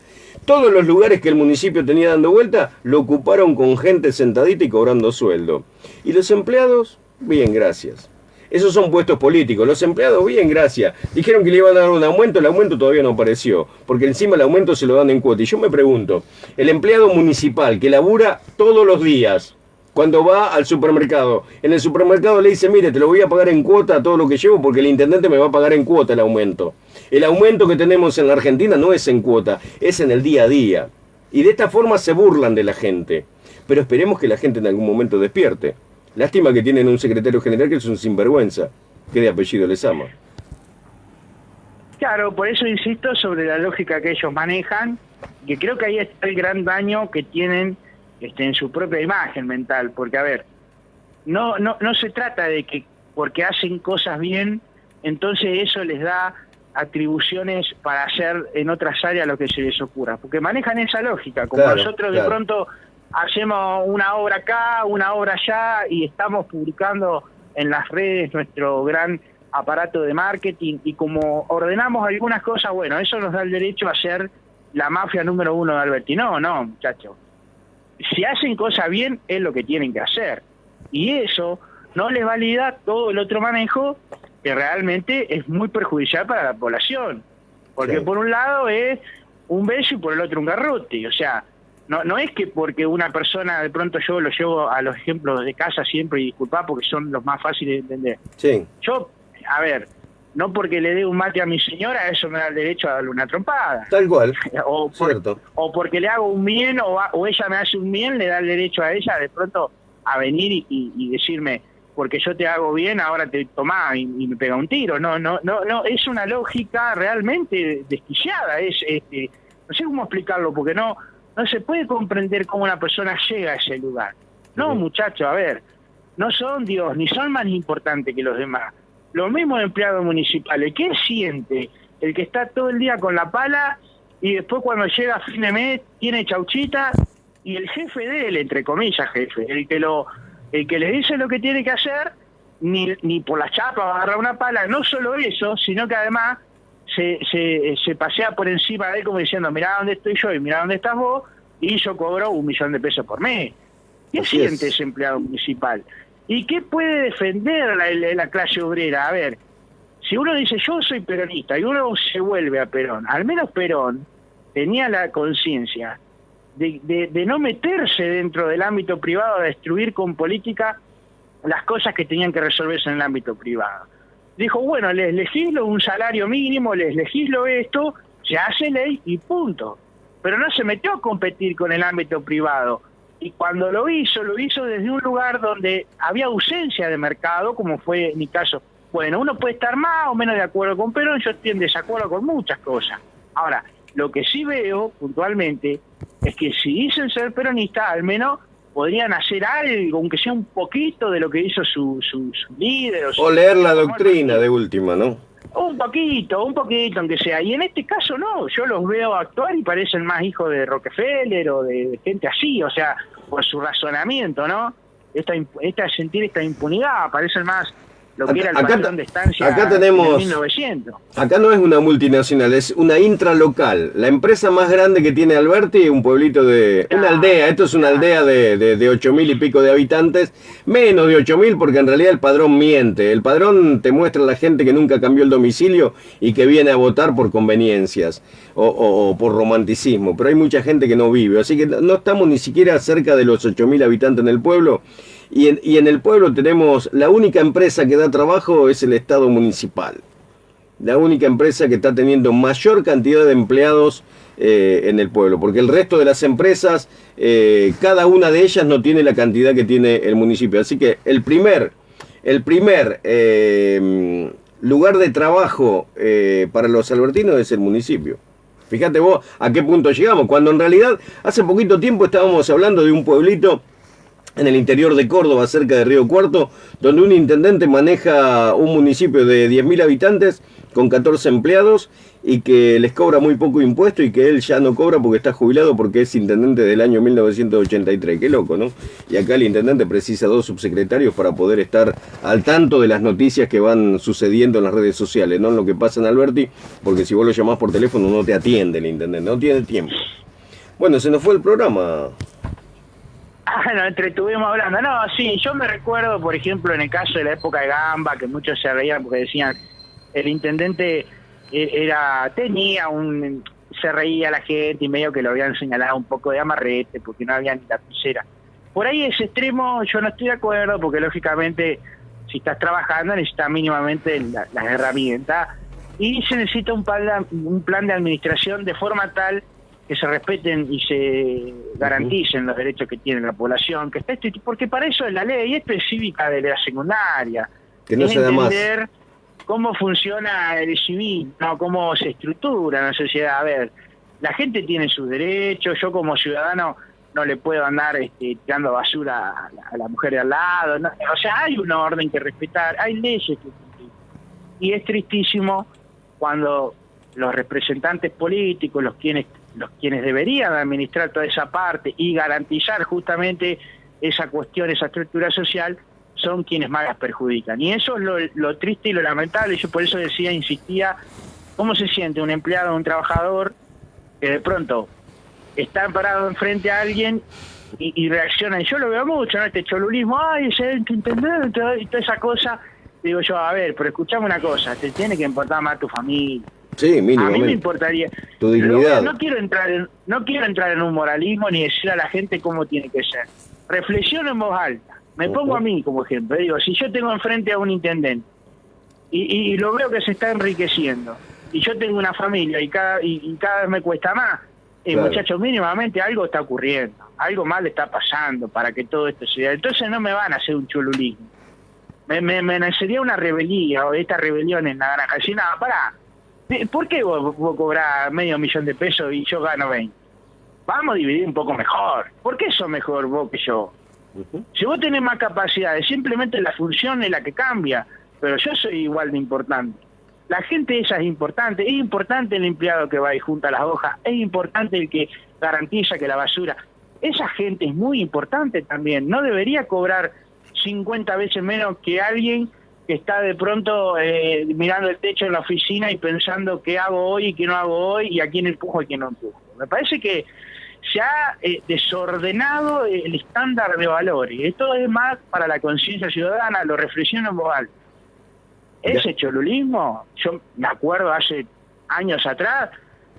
Speaker 4: Todos los lugares que el municipio tenía dando vuelta lo ocuparon con gente sentadita y cobrando sueldo. Y los empleados, bien, gracias. Esos son puestos políticos. Los empleados, bien, gracias. Dijeron que le iban a dar un aumento, el aumento todavía no apareció, porque encima el aumento se lo dan en cuota. Y yo me pregunto, el empleado municipal que labura todos los días, cuando va al supermercado, en el supermercado le dice, mire, te lo voy a pagar en cuota todo lo que llevo, porque el intendente me va a pagar en cuota el aumento. El aumento que tenemos en la Argentina no es en cuota, es en el día a día. Y de esta forma se burlan de la gente. Pero esperemos que la gente en algún momento despierte. Lástima que tienen un secretario general que es un sinvergüenza, que de apellido les ama.
Speaker 2: Claro, por eso insisto sobre la lógica que ellos manejan, que creo que ahí está el gran daño que tienen en su propia imagen mental, porque a ver, no se trata de que porque hacen cosas bien, entonces eso les da atribuciones para hacer en otras áreas lo que se les ocurra, porque manejan esa lógica, como
Speaker 4: claro,
Speaker 2: nosotros de pronto hacemos una obra acá, una obra allá y estamos publicando en las redes nuestro gran aparato de marketing y como ordenamos algunas cosas, bueno, eso nos da el derecho a ser la mafia número 1 de Alberti. No, muchachos. Si hacen cosas bien es lo que tienen que hacer y eso no les valida todo el otro manejo que realmente es muy perjudicial para la población. Porque por un lado es un beso y por el otro un garrote, o sea, no es que porque una persona, de pronto yo lo llevo a los ejemplos de casa siempre y disculpá porque son los más fáciles de entender. Sí. Yo, a ver, no porque le dé un mate a mi señora, eso me da el derecho a darle una trompada.
Speaker 4: Tal cual,
Speaker 2: cierto. O porque le hago un bien o ella me hace un bien, le da el derecho a ella de pronto a venir y decirme, porque yo te hago bien, ahora te tomás y me pega un tiro. No, es una lógica realmente desquiciada, no sé cómo explicarlo, porque no se puede comprender cómo una persona llega a ese lugar. No, muchachos, a ver, no son Dios, ni son más importantes que los demás. Los mismos empleados municipales, ¿qué siente el que está todo el día con la pala y después cuando llega a fin de mes tiene chauchita y el jefe de él, entre comillas jefe, el que le dice lo que tiene que hacer, ni por la chapa va a agarrar una pala, no solo eso, sino que además se pasea por encima de él como diciendo, mirá dónde estoy yo y mirá dónde estás vos, y yo cobro 1 millón de pesos por mes. ¿Qué siente ese empleado municipal? ¿Y qué puede defender la clase obrera? A ver, si uno dice yo soy peronista y uno se vuelve a Perón, al menos Perón tenía la conciencia de no meterse dentro del ámbito privado, a destruir con política las cosas que tenían que resolverse en el ámbito privado. Dijo, bueno, les legislo un salario mínimo, les legislo esto, se hace ley y punto. Pero no se metió a competir con el ámbito privado. y cuando lo hizo desde un lugar donde había ausencia de mercado, como fue mi caso. Bueno, uno puede estar más o menos de acuerdo con Perón, yo estoy en desacuerdo con muchas cosas. Ahora, lo que sí veo puntualmente es que si dicen ser peronistas, al menos podrían hacer algo, aunque sea un poquito de lo que hizo su líder.
Speaker 4: O leer la doctrina de última, ¿no?
Speaker 2: Un poquito, aunque sea. Y en este caso no, yo los veo actuar y parecen más hijos de Rockefeller o de gente así, o sea, por su razonamiento, ¿no? Sentir esta impunidad, parecen más lo que era el patrón de estancia
Speaker 4: acá tenemos,
Speaker 2: en 1900.
Speaker 4: Acá no es una multinacional, es una intralocal. La empresa más grande que tiene Alberti, un pueblito de... una aldea, esto es una aldea de 8.000 y pico de habitantes, menos de 8.000 porque en realidad el padrón miente. El padrón te muestra a la gente que nunca cambió el domicilio y que viene a votar por conveniencias o por romanticismo, pero hay mucha gente que no vive, así que no estamos ni siquiera cerca de los 8.000 habitantes en el pueblo. Y en el pueblo tenemos, la única empresa que da trabajo es el Estado municipal. La única empresa que está teniendo mayor cantidad de empleados en el pueblo. Porque el resto de las empresas, cada una de ellas no tiene la cantidad que tiene el municipio. Así que el primer lugar de trabajo para los albertinos es el municipio. Fíjate vos a qué punto llegamos. Cuando en realidad hace poquito tiempo estábamos hablando de un pueblito en el interior de Córdoba, cerca de Río Cuarto, donde un intendente maneja un municipio de 10.000 habitantes con 14 empleados y que les cobra muy poco impuesto y que él ya no cobra porque está jubilado porque es intendente del año 1983. Qué loco, ¿no? Y acá el intendente precisa 2 subsecretarios para poder estar al tanto de las noticias que van sucediendo en las redes sociales, no en lo que pasa en Alberti, porque si vos lo llamás por teléfono no te atiende el intendente, no tiene tiempo. Bueno, se nos fue el programa.
Speaker 2: Nos entretuvimos hablando. No, sí, yo me recuerdo, por ejemplo, en el caso de la época de Gamba, que muchos se reían porque decían el intendente se reía la gente y medio que lo habían señalado un poco de amarrete porque no había ni lapicera. Por ahí ese extremo yo no estoy de acuerdo porque lógicamente si estás trabajando necesitas mínimamente las herramientas y se necesita un plan de administración de forma tal que se respeten y se garanticen los derechos que tiene la población, que está porque para eso es la ley, y esto es cívica de la secundaria,
Speaker 4: que no se da más.
Speaker 2: Entender cómo funciona el civil, no cómo se estructura la sociedad. A ver, la gente tiene sus derechos, yo como ciudadano no le puedo andar tirando basura a la mujer de al lado, no, o sea, hay una orden que respetar, hay leyes que cumplir, y es tristísimo cuando los representantes políticos, los quienes deberían administrar toda esa parte y garantizar justamente esa cuestión, esa estructura social, son quienes más las perjudican. Y eso es lo triste y lo lamentable. Yo por eso insistía, ¿cómo se siente un empleado, un trabajador que de pronto está parado enfrente a alguien y reacciona? Y yo lo veo mucho, ¿no? Este cholulismo, ay, ese intendente y toda esa cosa. Digo yo, a ver, pero escuchame una cosa, te tiene que importar más tu familia.
Speaker 4: Sí, mínimamente.
Speaker 2: A mí me importaría.
Speaker 4: Tu dignidad.
Speaker 2: No quiero entrar en un moralismo ni decir a la gente cómo tiene que ser. Reflexiono en voz alta. Me pongo a mí como ejemplo. Digo, si yo tengo enfrente a un intendente y lo veo que se está enriqueciendo y yo tengo una familia y cada vez me cuesta más, claro. Muchachos, mínimamente algo está ocurriendo, algo mal está pasando para que todo esto se dé. Entonces no me van a hacer un chululismo. Sería una rebelía, o esta rebelión en la granja. Decir, nada, pará. ¿Por qué vos cobrás $500,000 de pesos y yo gano 20? Vamos a dividir un poco mejor. ¿Por qué sos mejor vos que yo? Si vos tenés más capacidades, simplemente la función es la que cambia, pero yo soy igual de importante. La gente esa es importante el empleado que va y junta las hojas, es importante el que garantiza que la basura... Esa gente es muy importante también, no debería cobrar 50 veces menos que alguien que está de pronto mirando el techo en la oficina y pensando qué hago hoy y qué no hago hoy y a quién empujo y a quién no empujo. Me parece que se ha desordenado el estándar de valores. Esto es más para la conciencia ciudadana, lo reflexiono en voz alta. Ese cholulismo, yo me acuerdo hace años atrás,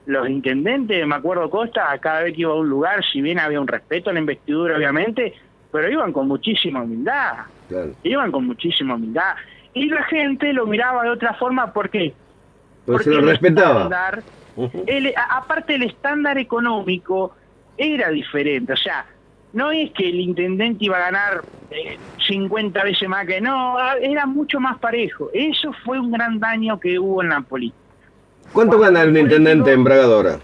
Speaker 2: los intendentes, me acuerdo Costa, cada vez que iba a un lugar, si bien había un respeto a la investidura obviamente, pero iban con muchísima humildad. Claro. Iban con muchísima humildad. Y la gente lo miraba de otra forma, ¿por qué?
Speaker 4: Porque se lo respetaba.
Speaker 2: Aparte el estándar económico era diferente, o sea, no es que el intendente iba a ganar 50 veces más que no, era mucho más parejo. Eso fue un gran daño que hubo en la política.
Speaker 4: ¿Cuánto gana un intendente en Bragadora?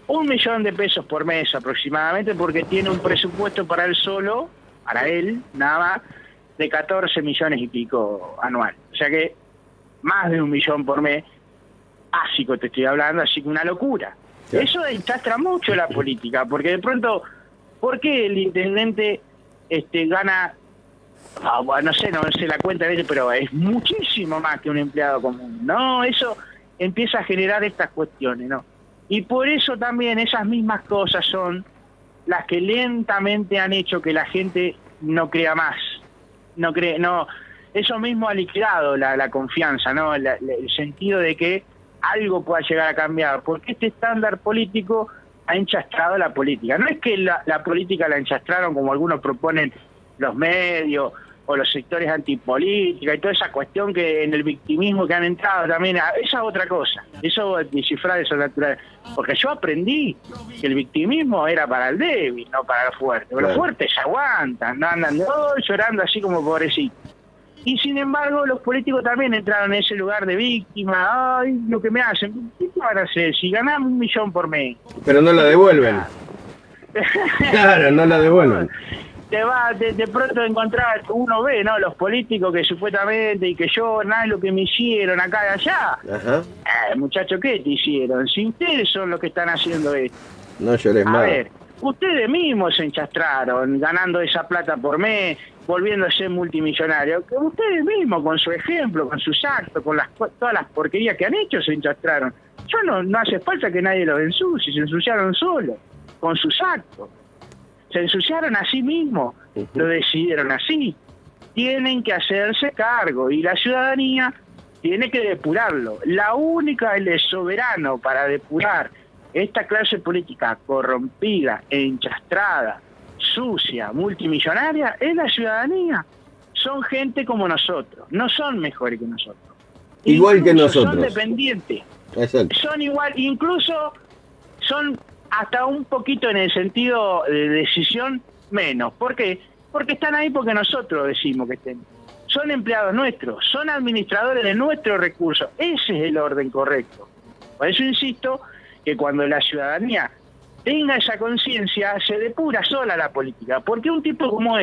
Speaker 2: 1 millón de pesos por mes aproximadamente, porque tiene un presupuesto para él solo, para él, nada más, de 14 millones y pico anual. O sea que más de 1 millón por mes, básico te estoy hablando, así que una locura.
Speaker 4: Sí.
Speaker 2: Eso enchastra mucho la política, porque de pronto, ¿por qué el intendente gana, no sé la cuenta de él, pero es muchísimo más que un empleado común? No, eso empieza a generar estas cuestiones, ¿no? Y por eso también esas mismas cosas son las que lentamente han hecho que la gente no crea más. Eso mismo ha liquidado la confianza, ¿no? El sentido de que algo pueda llegar a cambiar, porque este estándar político ha enchastrado la política. No es que la política la enchastraron como algunos proponen los medios o los sectores antipolítica y toda esa cuestión que en el victimismo que han entrado también, esa es otra cosa, eso descifrar eso natural, porque yo aprendí que el victimismo era para el débil, no para el fuerte. Claro. Los fuertes se aguantan, no andan llorando así como pobrecitos. Y sin embargo los políticos también entraron en ese lugar de víctima. Ay, lo que me hacen, ¿qué te van a hacer si ganamos 1 millón por mes?
Speaker 4: Pero no la devuelven. Claro, no la devuelven.
Speaker 2: De pronto encontrar, uno ve, ¿no? Los políticos que supuestamente y que lloran, lo que me hicieron acá y allá.
Speaker 4: Ajá.
Speaker 2: Muchachos, ¿qué te hicieron? Si ustedes son los que están haciendo esto.
Speaker 4: No llores más.
Speaker 2: A ver, ustedes mismos se enchastraron, ganando esa plata por mes, volviéndose multimillonarios. Que ustedes mismos, con su ejemplo, con sus actos, con todas las porquerías que han hecho, se enchastraron. No hace falta que nadie los ensucie, se ensuciaron solos, con sus actos. Se ensuciaron a sí mismos, lo decidieron así. Tienen que hacerse cargo y la ciudadanía tiene que depurarlo. La única, el soberano para depurar esta clase política corrompida, enchastrada, sucia, multimillonaria, es la ciudadanía. Son gente como nosotros, no son mejores que nosotros.
Speaker 4: Igual
Speaker 2: incluso
Speaker 4: que nosotros.
Speaker 2: Son dependientes.
Speaker 4: Exacto.
Speaker 2: Son igual, incluso son hasta un poquito en el sentido de decisión menos. ¿Por qué? Porque están ahí porque nosotros decimos que estén. Son empleados nuestros, son administradores de nuestros recursos. Ese es el orden correcto. Por eso insisto que cuando la ciudadanía tenga esa conciencia, se depura sola la política. Porque un tipo como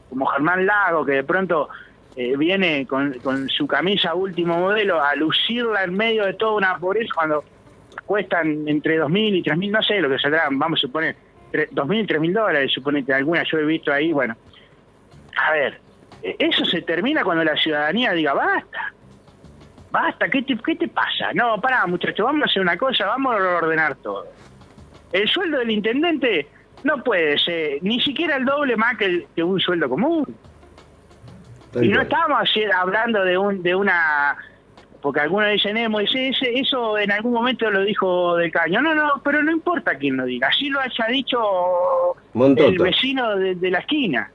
Speaker 2: como Germán Lago, que de pronto viene con su camisa último modelo a lucirla en medio de toda una pobreza cuando cuestan entre 2.000 y 3.000, no sé lo que saldrán, vamos a suponer, 2.000 y 3.000 dólares, suponete, alguna yo he visto ahí, bueno. A ver, eso se termina cuando la ciudadanía diga, basta, ¿qué te pasa? No, pará, muchachos, vamos a hacer una cosa, vamos a ordenar todo. El sueldo del intendente no puede ser ni siquiera el doble más que un sueldo común. Y no estamos hablando de una... Porque algunos dicen, eso en algún momento lo dijo Del Caño. No, pero no importa quién lo diga. Así lo haya dicho
Speaker 4: Montoto,
Speaker 2: el vecino de la esquina.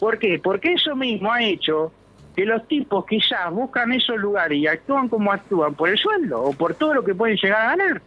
Speaker 2: ¿Por qué? Porque eso mismo ha hecho que los tipos quizás buscan esos lugares y actúan como actúan por el sueldo o por todo lo que pueden llegar a ganar.